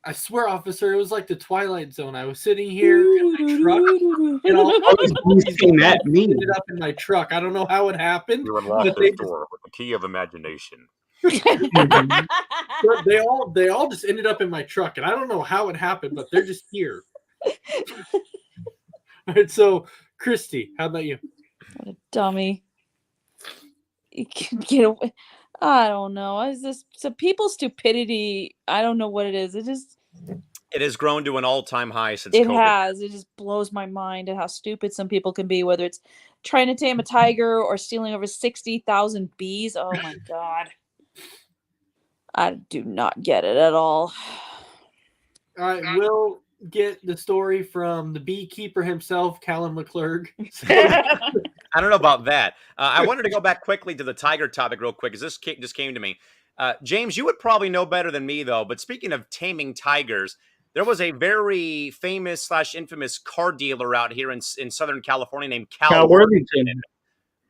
S2: I swear, officer, it was like the Twilight Zone. I was sitting here in my truck, and all
S6: He's came at me.
S2: ended up in my truck. I don't know how it happened.
S4: You unlock
S2: but
S4: this door with the key of imagination.
S2: But they all just ended up in my truck, and I don't know how it happened, but they're just here. All right, so Christy, how about you?
S5: What a dummy. You can get away. I don't know. Is this so people's stupidity? I don't know what it is.
S4: It has grown to an all-time high since
S5: it
S4: COVID.
S5: has. It just blows my mind at how stupid some people can be, whether it's trying to tame a tiger or stealing over 60,000 bees. Oh my God. I do not get it at all.
S2: All right, we'll get the story from the beekeeper himself, Callum McClurg.
S4: I don't know about that. I wanted to go back quickly to the tiger topic real quick, because this just came to me. James, you would probably know better than me, though, but speaking of taming tigers, there was a very famous / infamous car dealer out here in Southern California named Cal Worthington,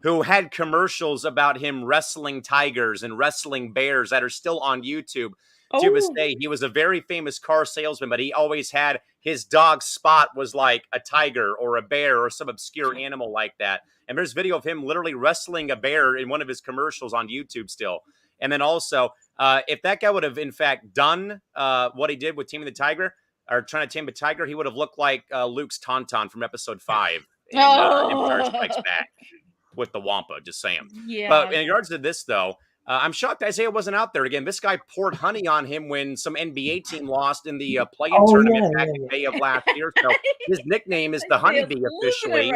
S4: who had commercials about him wrestling tigers and wrestling bears that are still on YouTube. To this day, he was a very famous car salesman, but he always had his dog Spot was like a tiger or a bear or some obscure animal like that. And there's video of him literally wrestling a bear in one of his commercials on YouTube still. And then also, if that guy would have, in fact, done what he did with taming the tiger, or trying to tame a tiger, he would have looked like Luke's Tauntaun from episode 5 in Empire Strikes Back with the Wampa, just saying.
S5: Yeah.
S4: But in regards to this, though, I'm shocked Isiah wasn't out there again. This guy poured honey on him when some NBA team lost in the play-in tournament back in May of last year. So his nickname is the Honeybee officially,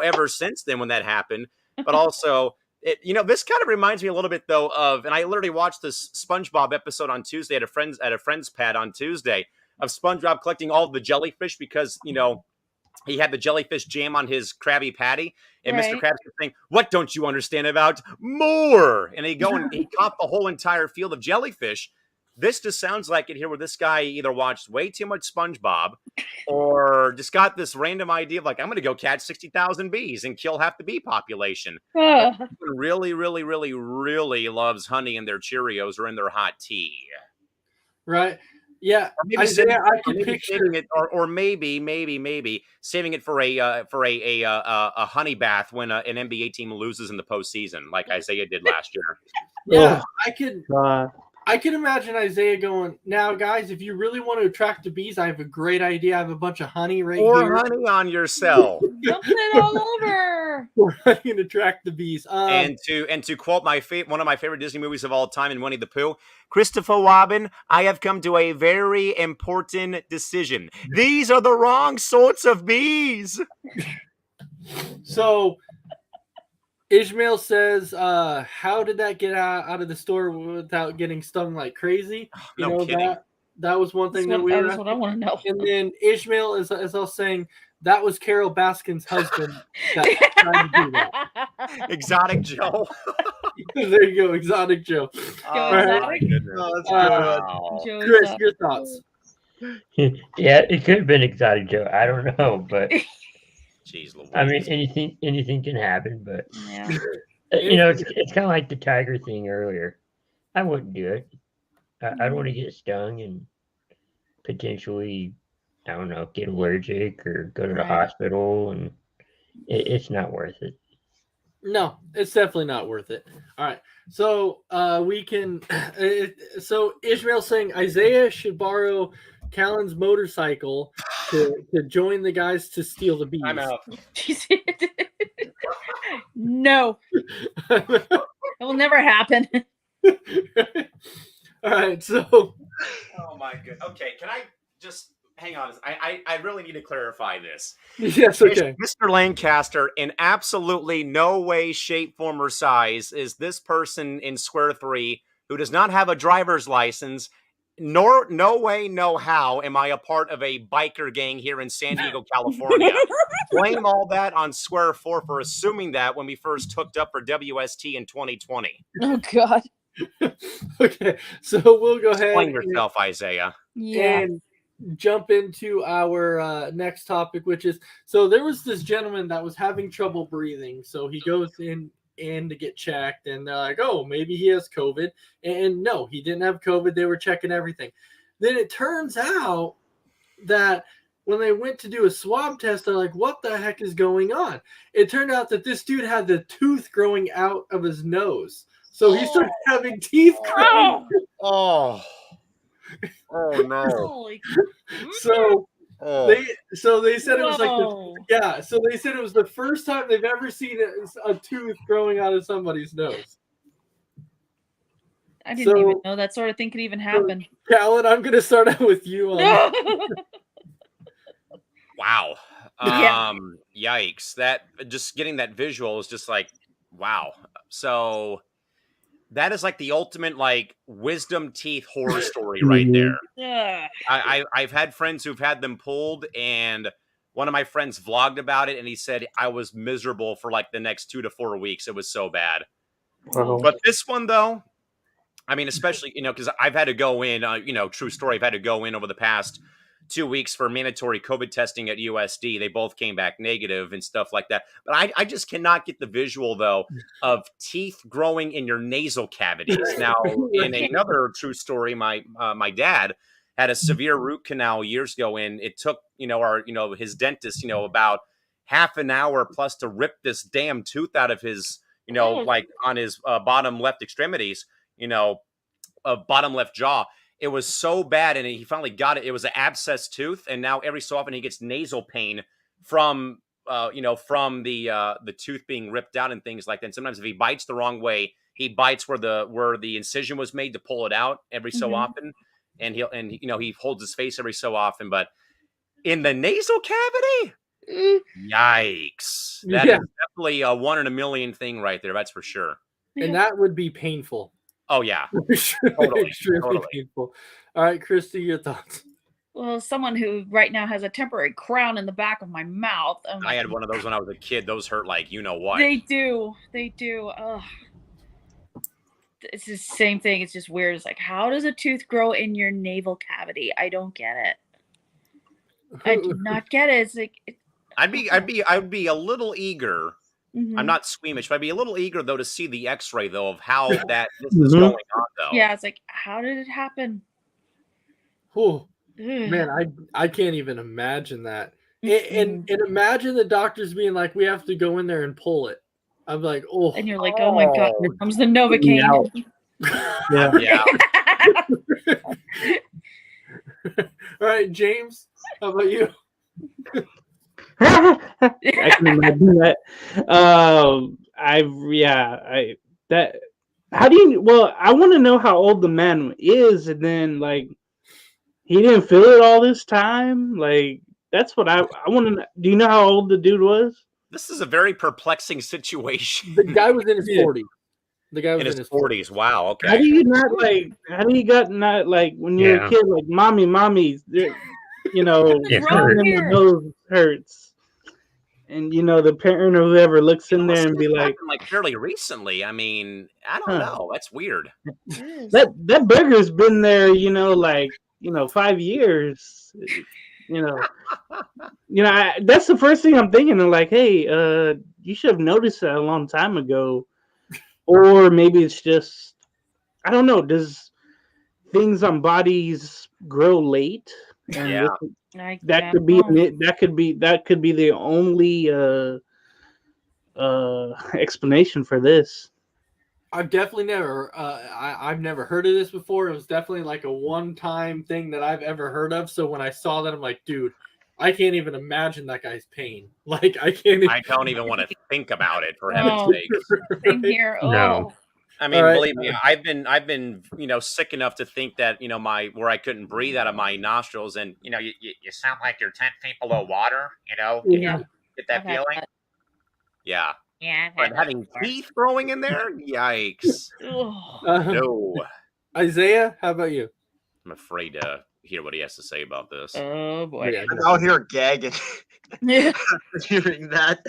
S4: ever since then when that happened. But also, this kind of reminds me a little bit, though, of, and I literally watched this SpongeBob episode on Tuesday at a friend's pad on Tuesday of SpongeBob collecting all of the jellyfish because, he had the jellyfish jam on his Krabby Patty, and Mr. Krabs kept saying, "What don't you understand about more?" And he caught the whole entire field of jellyfish. This just sounds like it here, where this guy either watched way too much SpongeBob, or just got this random idea of like, I'm going to go catch 60,000 bees and kill half the bee population. Really, really, really, really loves honey in their Cheerios or in their hot tea.
S2: Right. Yeah,
S4: I could picture it, or maybe saving it for a honey bath when an NBA team loses in the postseason, like Isiah did last year.
S2: Yeah, I can imagine Isiah going, "Now, guys, if you really want to attract the bees, I have a great idea. I have a bunch of honey right here.
S4: Pour honey on yourself.
S5: Dump it all over.
S2: Pour honey and attract the bees."
S4: And to quote one of my favorite Disney movies of all time, in Winnie the Pooh, Christopher Robin, I have come to a very important decision. These are the wrong sorts of bees.
S2: So Ishmael says, how did that get out of the store without getting stung like crazy?
S4: Kidding.
S2: That was one thing that was
S5: what I want to know.
S2: And then Ishmael is also saying that was Carol Baskin's husband that tried to do that.
S4: Exotic Joe.
S2: There you go, Exotic Joe.
S5: Oh
S4: my goodness.
S2: Chris, your thoughts?
S7: Yeah, it could have been Exotic Joe. I don't know, but
S4: jeez, Louise.
S7: I mean, anything can happen. But
S5: yeah.
S7: it's kind of like the tiger thing earlier. I wouldn't do it. I don't want to get stung and potentially, I don't know, get allergic or go to the hospital, and it's not worth it.
S2: No, it's definitely not worth it. All right, so we can. So Ishmael's saying Isiah should borrow Callan's motorcycle to join the guys to steal the bees.
S4: I'm out.
S5: No, it will never happen.
S2: All right, so.
S4: Oh my god. Okay, can I just hang on? I really need to clarify this.
S2: Yes, okay.
S4: Mr. Lancaster, in absolutely no way, shape, form, or size is this person in Square 3 who does not have a driver's license, nor no way, no how am I a part of a biker gang here in San Diego, California. Blame all that on Square 4 for assuming that when we first hooked up for WST in 2020.
S5: Oh, God.
S2: Okay, so we'll go ahead.
S4: Explain yourself, Isiah.
S5: Yeah.
S2: And jump into our next topic, which is, so there was this gentleman that was having trouble breathing. So he goes in in to get checked, and they're like, oh, maybe he has COVID. And no, he didn't have COVID. They were checking everything. Then it turns out that when they went to do a swab test, they're like, what the heck is going on? It turned out that this dude had the tooth growing out of his nose. So he started having teeth growing.
S4: Oh no.
S2: So they said it was like so they said it was the first time they've ever seen a tooth growing out of somebody's nose.
S5: I didn't even know that sort of thing could even happen.
S2: Callan, I'm gonna start out with you on
S4: Wow.
S5: Yeah.
S4: Yikes. That just getting that visual is just like, wow. So that is like the ultimate like wisdom teeth horror story right there.
S5: Yeah.
S4: I've had friends who've had them pulled, and one of my friends vlogged about it, and he said I was miserable for like the next 2 to 4 weeks. It was so bad.
S6: Wow.
S4: But this one though, I mean, especially, because I've had to go in, true story, I've had to go in over the past 2 weeks for mandatory COVID testing at USD. They both came back negative and stuff like that. But I just cannot get the visual, though, of teeth growing in your nasal cavities. Now, in another true story, my dad had a severe root canal years ago, and it took, his dentist, about half an hour plus to rip this damn tooth out of his, like on his bottom left extremities, bottom left jaw. It was so bad, and he finally got it. It was an abscess tooth, and now every so often he gets nasal pain from the tooth being ripped out and things like that. And sometimes if he bites the wrong way, he bites where the incision was made to pull it out every so often, and he holds his face every so often. But in the nasal cavity, yikes! That is definitely a 1 in a million thing right there. That's for sure.
S2: And that would be painful.
S4: Oh yeah,
S2: totally painful. All right, Christy, your thoughts?
S5: Well, someone who right now has a temporary crown in the back of my mouth.
S4: I had one of those when I was a kid. Those hurt like you know what.
S5: They do. Ugh. It's the same thing. It's just weird. It's like, how does a tooth grow in your navel cavity? I don't get it. I do not get it. It's like
S4: I'd be a little eager. I'm not squeamish, but I'd be a little eager though to see the X-ray though of how this is going on though.
S5: Yeah, it's like, how did it happen?
S2: Oh man, I can't even imagine that. And imagine the doctors being like, we have to go in there and pull it. I'm like, oh.
S5: And you're like, oh my god, here comes the Novocaine.
S6: Yeah.
S2: All right, James, how about you?
S6: I can imagine that. How do you? Well, I want to know how old the man is, and then like he didn't feel it all this time. Like that's what I want to know. Do you know how old the dude was?
S4: This is a very perplexing situation.
S2: The guy was in his 40s. The guy was
S4: in his 40s. Wow. Okay.
S6: How do you not like? How do you not like when you're a kid? Like mommy, the nose hurts. And the parent or whoever looks in there and be like
S4: fairly recently. I mean, I don't know. That's weird.
S6: That burger's been there, 5 years. That's the first thing I'm thinking. I'm like, hey, you should have noticed that a long time ago, or maybe it's just, I don't know. Does things on bodies grow late? And that could be the only explanation for this.
S2: I've definitely I've never heard of this before. It was definitely like a one-time thing that I've ever heard of. So when I saw that, I'm like, dude, I can't even imagine that guy's pain. Like I
S4: don't even want to think about it, for heaven's sake.
S5: Same here. Oh.
S7: No.
S4: I mean, believe me, I've been, sick enough to think that, where I couldn't breathe out of my nostrils, and you sound like you're 10 feet below water. Get that feeling. Yeah.
S5: Yeah.
S4: But having teeth growing in there, yikes. No.
S2: Isaiah, how about you?
S4: I'm afraid to hear what he has to say about this.
S5: Oh boy.
S3: I'm out here gagging. Hearing that.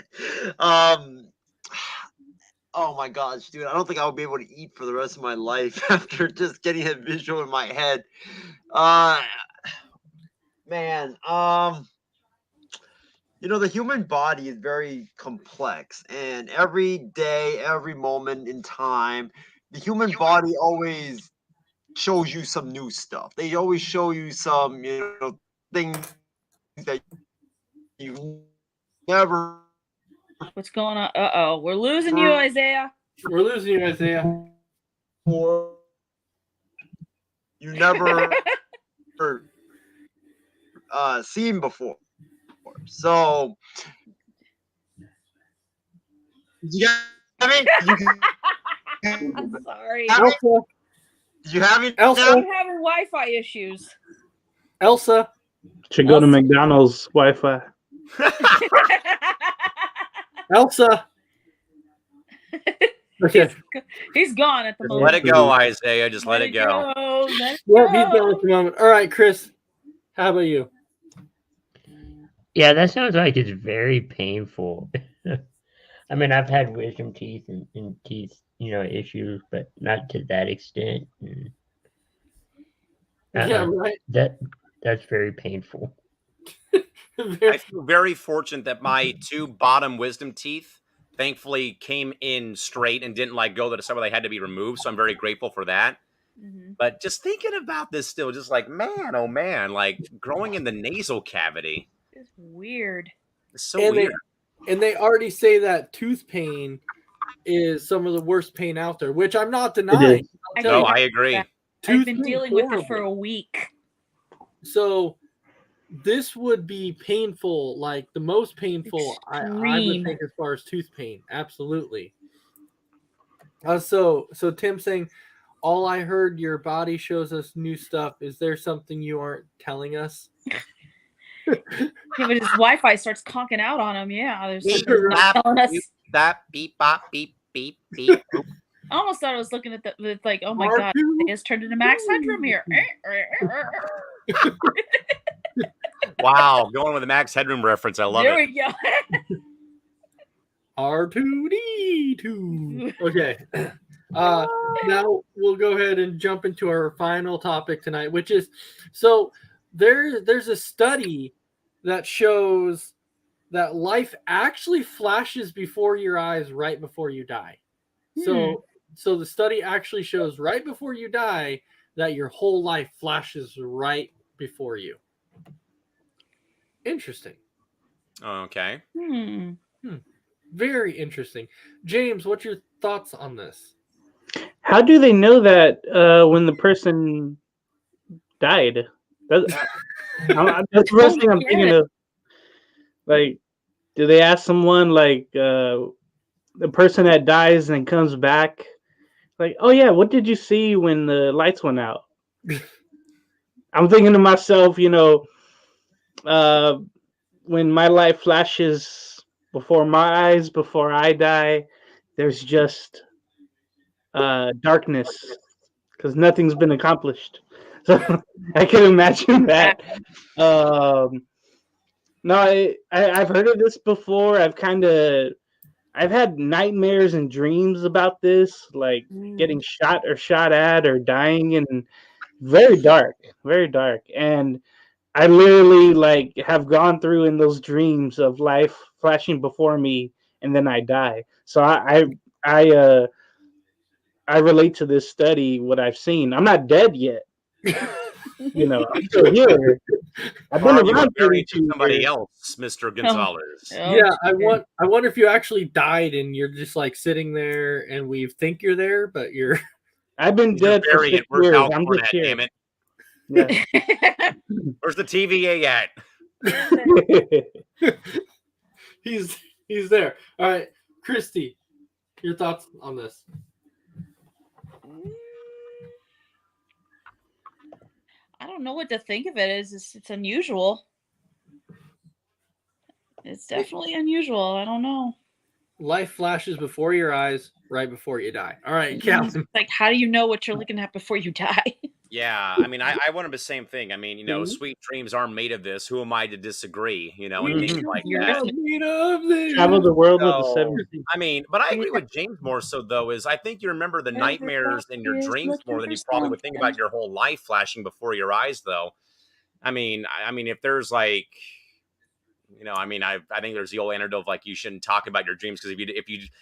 S3: Oh my gosh, dude! I don't think I would be able to eat for the rest of my life after just getting a visual in my head. Man, the human body is very complex, and every day, every moment in time, the human body always shows you some new stuff. They always show you some, things that you never.
S5: What's going on? Uh-oh, we're losing you, Isaiah.
S2: We're losing you, Isaiah.
S3: You never seen before. So, did you have it?
S5: I'm sorry.
S2: Elsa,
S3: Did you have it?
S2: Elsa,
S5: I'm having Wi-Fi issues.
S2: Elsa.
S6: Should go to McDonald's Wi-Fi.
S2: Elsa. Okay.
S5: He's gone at the moment.
S4: Let it go, Isaiah. Just let it go.
S5: Let it
S2: Yeah,
S5: go.
S2: he's gone at the moment. All right, Chris. How about you?
S7: Yeah, that sounds like it's very painful. I mean, I've had wisdom teeth and teeth, issues, but not to that extent. And,
S2: Yeah, right.
S7: That's very painful.
S4: I feel very fortunate that my two bottom wisdom teeth thankfully came in straight and didn't go to somewhere they had to be removed. So I'm very grateful for that.
S5: Mm-hmm.
S4: But just thinking about this still, just man, oh man, growing in the nasal cavity.
S5: It's weird.
S4: It's so weird.
S2: And they already say that tooth pain is some of the worst pain out there, which I'm not denying.
S4: No, I agree.
S5: I've been dealing with it for a week.
S2: So this would be painful, like the most painful I would think as far as tooth pain. Absolutely. So Tim saying, all I heard, your body shows us new stuff. Is there something you aren't telling us?
S5: Yeah, but his Wi-Fi starts conking out on him. Yeah, there's something
S4: Beep,
S5: telling us.
S4: that beep, bop, beep, beep, beep.
S5: I almost thought I was looking at oh my God, it's turned into Max Headroom here.
S4: Wow, going with the Max Headroom reference. I love
S5: there
S4: it.
S5: There we go.
S2: R2D2. Okay. Now we'll go ahead and jump into our final topic tonight, which is, so there's a study that shows that life actually flashes before your eyes right before you die. So the study actually shows right before you die that your whole life flashes right before you. Interesting.
S4: Okay.
S2: Very interesting. James, what's your thoughts on this?
S6: How do they know that when the person died? That's the first thing I'm thinking of. Do they ask someone the person that dies and comes back? Oh yeah, what did you see when the lights went out? I'm thinking to myself, when my light flashes before my eyes, before I die, there's just darkness because nothing's been accomplished. So I can imagine that. No, I've heard of this before. I've had nightmares and dreams about this, getting shot at or dying, and very dark. And I literally have gone through in those dreams of life flashing before me, and then I die. So I relate to this study, what I've seen. I'm not dead yet. I'm still here. I've been around
S4: to somebody else, Mr. Gonzalez.
S2: Yeah, I wonder if you actually died and you're just sitting there and we think you're there, but you're.
S6: I've been dead for 6 years. I'm just here.
S4: Damn it. Yeah. Where's the TVA at?
S2: He's there. All right, Christy, your thoughts on this?
S5: I don't know what to think of it. It's unusual. It's definitely unusual. I don't know.
S2: Life flashes before your eyes right before you die. All right, Calvin.
S5: How do you know what you're looking at before you die?
S4: Yeah, I mean, I wanted the same thing. I mean, sweet dreams aren't made of this. Who am I to disagree? And things like that.
S6: Travel the world with the 7 seas.
S4: I mean, but I agree with James more so, though, is I think you remember the nightmares in your dreams more than you probably would think about your whole life flashing before your eyes, though. I mean, if there's I mean, I think there's the old anecdote of like you shouldn't talk about your dreams because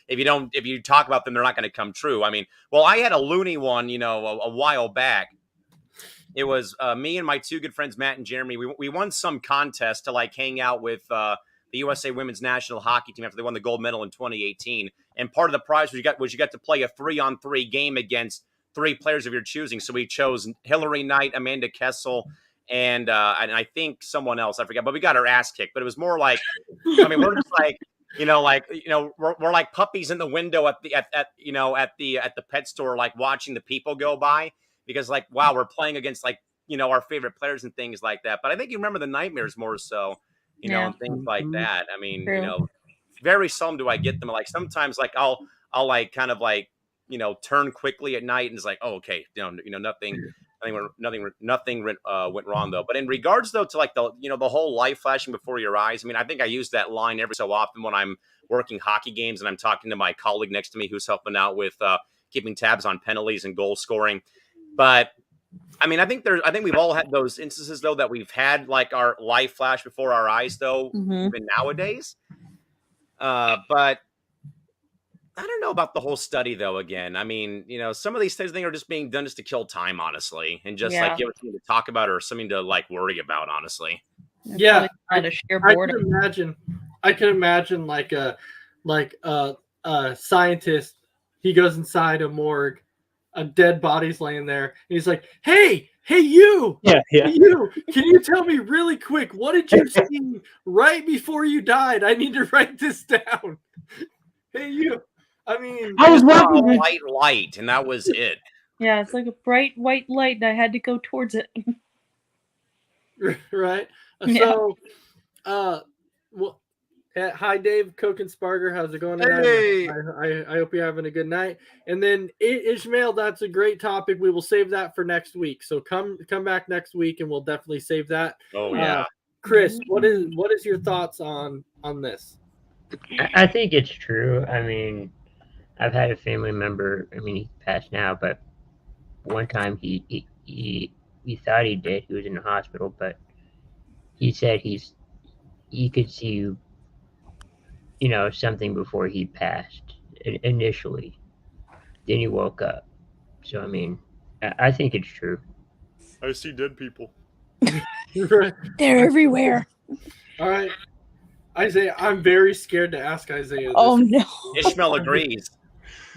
S4: if you talk about them, they're not going to come true. I mean, well, I had a loony one, a while back. It was me and my two good friends, Matt and Jeremy. We won some contest to like hang out with the USA Women's National Hockey Team after they won the gold medal in 2018. And part of the prize was you got to play a 3-on-3 game against 3 players of your choosing. So we chose Hillary Knight, Amanda Kessel, and I think someone else, I forget. But we got our ass kicked. But it was more like, I mean, we're just like, we're like puppies in the window at the pet store, like watching the people go by. Because like, wow, we're playing against like, our favorite players and things like that. But I think you remember the nightmares more so, and things like that. I mean,
S5: True.
S4: very seldom do I get them. Like sometimes like I'll like kind of like, turn quickly at night and it's like, oh, okay. Nothing went wrong though. But in regards though to like the whole light flashing before your eyes. I mean, I think I use that line every so often when I'm working hockey games and I'm talking to my colleague next to me who's helping out with keeping tabs on penalties and goal scoring. But I mean, I think we've all had those instances though that we've had like our life flash before our eyes though, even nowadays. But I don't know about the whole study though. Again, I mean, some of these things I think are just being done just to kill time, honestly, and just like give us something to talk about or something to like worry about, honestly.
S2: Yeah,
S5: I
S2: could imagine like a scientist. He goes inside a morgue. A dead body's laying there. And he's like, hey, you.
S6: Yeah.
S2: Hey, you. Can you tell me really quick, what did you see right before you died? I need to write this down. Hey, you. I mean,
S6: I was watching
S4: a white light, and that was it.
S5: Yeah, it's like a bright white light, and I had to go towards it.
S2: Right.
S5: Yeah.
S2: So, well, hi, Dave Kokensparger. How's it going tonight?
S4: Hey.
S2: I hope you're having a good night. And then Ishmael, that's a great topic. We will save that for next week. So come back next week, and we'll definitely save that.
S4: Oh yeah,
S2: Chris, what is your thoughts on this?
S7: I think it's true. I mean, I've had a family member. I mean, he's passed now, but one time he thought he did. He was in the hospital, but he said he could see something before he passed initially. Then he woke up. So, I mean, I think it's true.
S4: I see dead people.
S5: They're everywhere.
S2: All right. Isaiah, I'm very scared to ask Isaiah this.
S5: Oh, no.
S4: Ishmael agrees.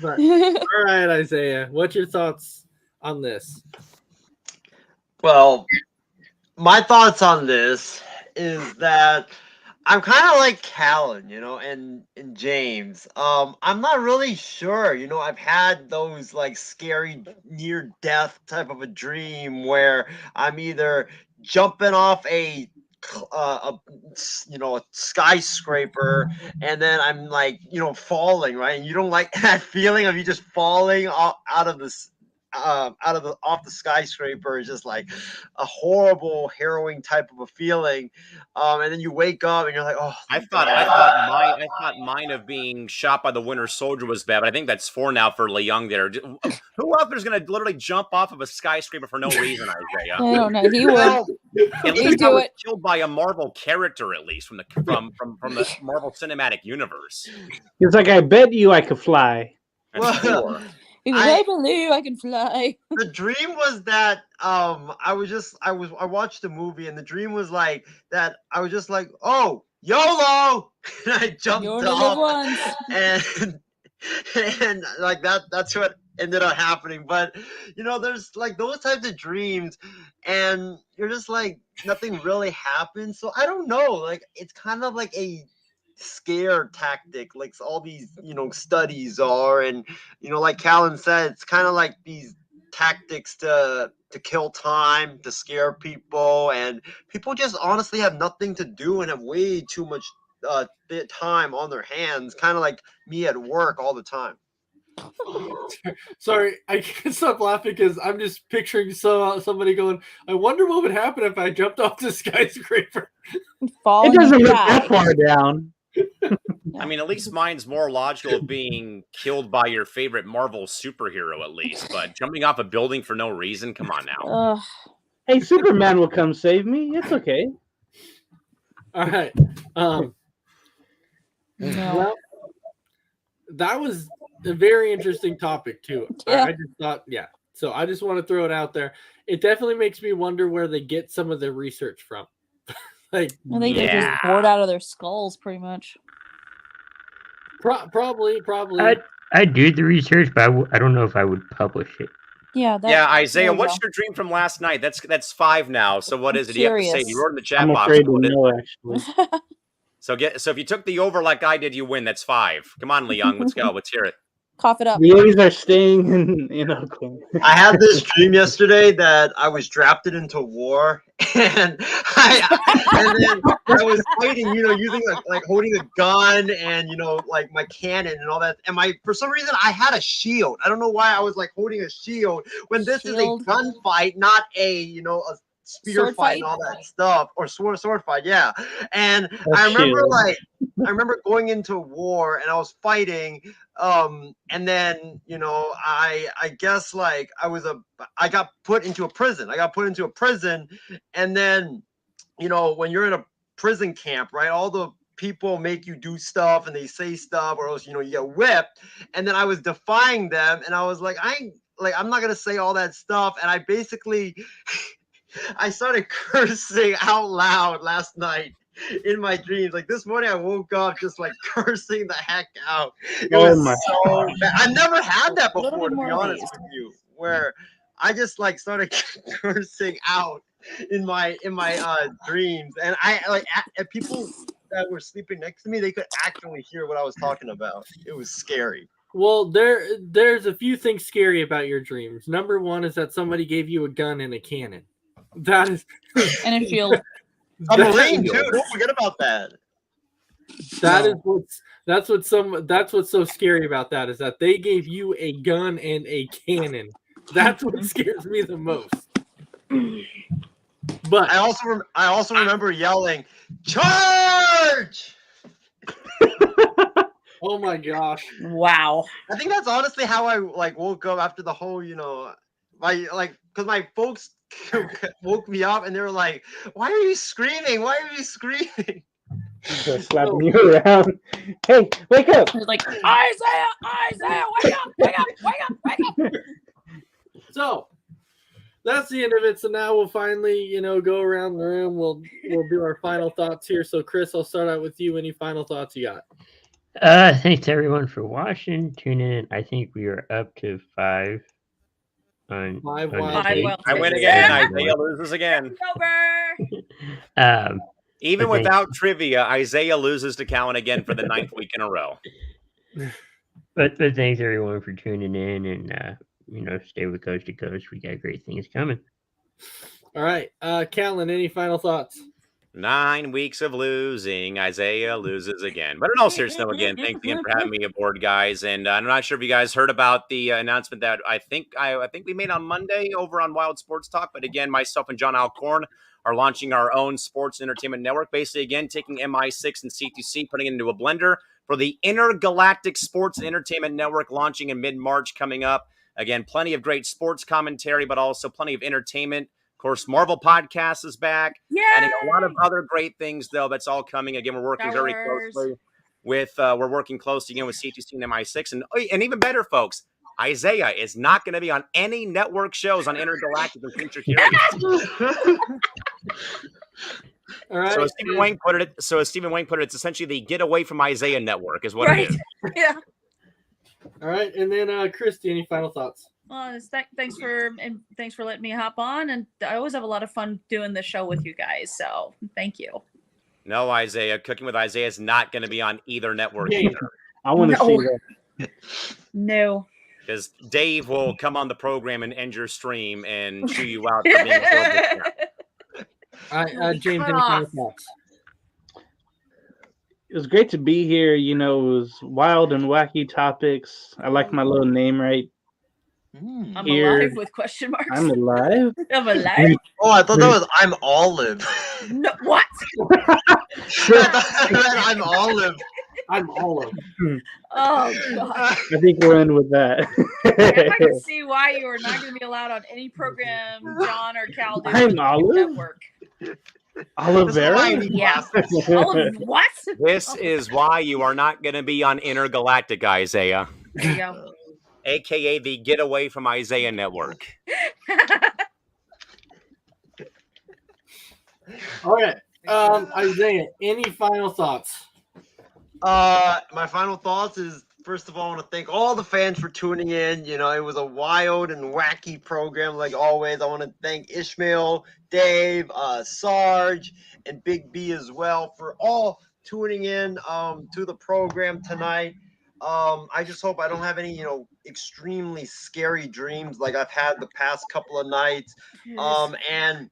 S2: But, all right, Isaiah, what's your thoughts on this?
S3: Well, my thoughts on this is that I'm kind of like Callan, and James. I'm not really sure. I've had those like scary near death type of a dream where I'm either jumping off a skyscraper and then I'm like falling, right? And you don't like that feeling of you just falling off the skyscraper is just like a horrible, harrowing type of a feeling. And then you wake up and you're like, oh.
S4: I thought mine of being shot by the Winter Soldier was bad, but I think that's 4 now for Leung there. Who out there's gonna literally jump off of a skyscraper for no reason, Isaiah?
S5: I don't know. He will.
S4: At least I was killed by a Marvel character, at least from the Marvel Cinematic Universe.
S6: It's like, I bet you I could fly.
S3: Well,
S5: I believe I can fly.
S3: The dream was that I watched the movie and the dream was like that I was just like, oh, YOLO, and I jumped off and like that's what ended up happening. But there's like those types of dreams and you're just like nothing really happens. So I don't know, like it's kind of like a scare tactic like all these studies are, and like Callan said, it's kind of like these tactics to kill time, to scare people, and people just honestly have nothing to do and have way too much time on their hands, kind of like me at work all the time.
S2: Sorry, I can't stop laughing because I'm just picturing somebody going, I wonder what would happen if I jumped off the skyscraper.
S6: It doesn't look that far down.
S4: I mean, at least mine's more logical of being killed by your favorite Marvel superhero, at least. But jumping off a building for no reason, come on now.
S6: Hey, Superman will come save me. It's okay.
S2: All right.
S5: No.
S2: Well, that was a very interesting topic too.
S5: Yeah.
S2: I just thought, So I just want to throw it out there. It definitely makes me wonder where they get some of the research from.
S5: I think they're just bored out of their skulls, pretty much.
S2: Probably.
S7: I do the research, but I don't know if I would publish it.
S5: Yeah.
S4: Isaiah, what's your dream from last night? That's 5 now. So what is it? You have to say. You wrote in the chat
S6: I'm
S4: box.
S6: afraid to know, actually.
S4: So if you took the over like I did, you win. That's 5. Come on, Leon. Let's go. Let's hear it.
S5: Cough it up.
S6: The A's are staying in Oakland.
S3: I had this dream yesterday that I was drafted into war, and then I was fighting, using like holding a gun and like my cannon and all that. And for some reason I had a shield. I don't know why I was like holding a shield when this is a gunfight, not a a spear fight and all that stuff, or sword fight, yeah. And I remember going into war and I was fighting, and then I guess like I got put into a prison. And then when you're in a prison camp, right, all the people make you do stuff and they say stuff, or else you get whipped. And then I was defying them, and I was like, I'm not gonna say all that stuff. And I basically I started cursing out loud last night in my dreams. Like this morning, I woke up just like cursing the heck out. It was so bad. I never had that before, to be honest with you, where I just like started cursing out in my dreams, and I like people that were sleeping next to me, they could actually hear what I was talking about. It was scary.
S2: Well, there's a few things scary about your dreams. Number one is that somebody gave you a gun and a cannon. That is,
S5: and a shield.
S3: A Marine too. Don't forget about that.
S2: That's what's so scary about that, is that they gave you a gun and a cannon. That's what scares me the most. But
S3: I also remember yelling, "Charge!"
S2: Oh my gosh!
S5: Wow.
S3: I think that's honestly how I like woke up after the whole, because my folks woke me up and they were like, "Why are you screaming? Why are you screaming?"
S6: They're slapping you around. Hey, wake up!
S5: It's like, Isiah, wake up!
S2: So that's the end of it. So now we'll finally, go around the room. We'll do our final thoughts here. So Chris, I'll start out with you. Any final thoughts you got?
S7: Thanks everyone for watching, tuning in. I think we are up to 5.
S2: Five
S4: I win again. Isaiah loses again.
S5: Over.
S4: Even without trivia, Isaiah loses to Callan again for the 9th week in a row.
S7: But thanks everyone for tuning in, and stay with Coast to Coast. We got great things coming.
S2: All right, Callan, any final thoughts?
S4: 9 weeks of losing, Isaiah loses again. But in all seriousness, again, thanks again for having me aboard, guys. And I'm not sure if you guys heard about the announcement that I think we made on Monday over on Wild Sports Talk. But again, myself and John Alcorn are launching our own sports entertainment network. Basically, again, taking MI6 and C2C, putting it into a blender for the Intergalactic Sports Entertainment Network, launching in mid-March coming up. Again, plenty of great sports commentary, but also plenty of entertainment. Of course, Marvel Podcast is back.
S5: Yay!
S4: And a lot of other great things, though, that's all coming. Again, we're working very closely with again with C2C and MI6. And even better, folks, Isaiah is not going to be on any network shows on Intergalactic and Future Curious.
S2: All right.
S4: So as Stephen Wang put it, it's essentially the Get Away from Isaiah network is what it is.
S5: Yeah.
S2: All right, and then Christy, any final thoughts?
S5: Well, thanks for letting me hop on, and I always have a lot of fun doing the show with you guys. So thank you.
S4: No, Isaiah, Cooking with Isaiah is not going to be on either network either.
S6: I want to see that.
S5: No.
S4: Because Dave will come on the program and end your stream and chew you out for being a horrible parent.
S2: James, any final thoughts?
S6: It was great to be here. It was wild and wacky topics. I like my little name right.
S5: I'm
S6: Here.
S5: alive with question marks.
S6: I'm alive.
S5: I'm alive.
S3: Oh, I thought that was I'm Olive.
S5: No, what?
S3: I thought that I'm Olive.
S2: I'm Olive.
S5: Oh God.
S6: I think we'll end with that.
S5: I can see why you are not going to be allowed on any program John or Cal do
S6: I'm
S5: on the
S6: Olive.
S5: network.
S6: Olive Vera?
S5: Yeah. What?
S4: This is why you are not going to be on Intergalactic, Isaiah.
S5: There you go.
S4: AKA the Get Away from Isaiah Network.
S2: All right. Isaiah, any final thoughts?
S3: My final thoughts is, first of all, I want to thank all the fans for tuning in. You know, it was a wild and wacky program, like always. I want to thank Ishmael, Dave, Sarge, and Big B as well for all tuning in to the program tonight. I just hope I don't have any, extremely scary dreams like I've had the past couple of nights. And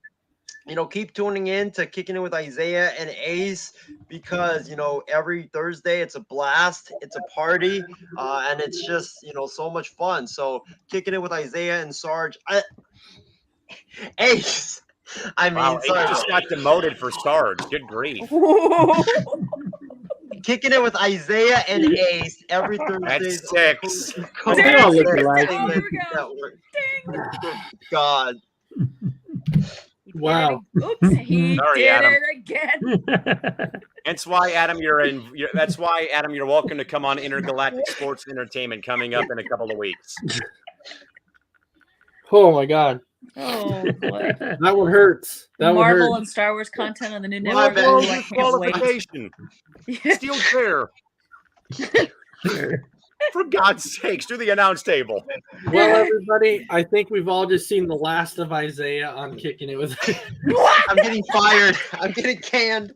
S3: keep tuning in to Kicking It with Isaiah and Ace because, every Thursday it's a blast, it's a party, and it's just, so much fun. So Kicking It with Isaiah and Sarge. Ace.
S4: Wow, Ace just got demoted for Sarge. Good grief.
S3: Kicking It with Isaiah and Ace every Thursday.
S4: That's 6.
S6: They all look alike.
S3: God.
S2: Wow.
S5: Oops, he
S4: Sorry,
S5: did
S4: Adam.
S5: it again.
S4: That's why, Adam, that's why, Adam, you're welcome to come on Intergalactic Sports Entertainment coming up in a couple of weeks.
S2: Oh my God.
S5: Oh boy.
S2: That one hurts. That one
S5: Marvel
S2: hurts.
S5: and Star Wars content on the new
S3: My
S5: network.
S3: bad.
S5: Oh, I can't wait.
S4: Disqualification. Steel chair. For God's sakes, do the announce table.
S2: Well, everybody, I think we've all just seen the last of Isaiah on Kicking It with.
S3: I'm getting fired. I'm getting canned.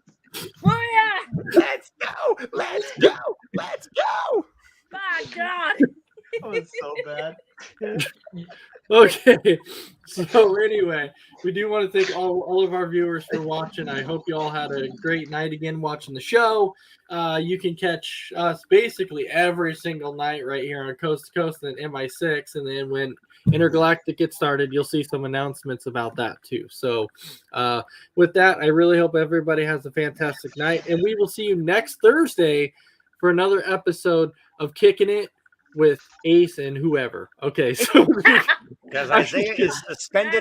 S5: Oh yeah.
S4: Let's go. Let's go. Let's go.
S5: My God.
S3: Oh, it's so bad.
S2: Okay, so anyway, we do want to thank all of our viewers for watching. I hope you all had a great night again watching the show. You can catch us basically every single night right here on Coast to Coast and MI6. And then when Intergalactic gets started, you'll see some announcements about that too. So with that, I really hope everybody has a fantastic night. And we will see you next Thursday for another episode of Kicking It with Ace and whoever. Okay, so
S4: Because Isaiah is suspended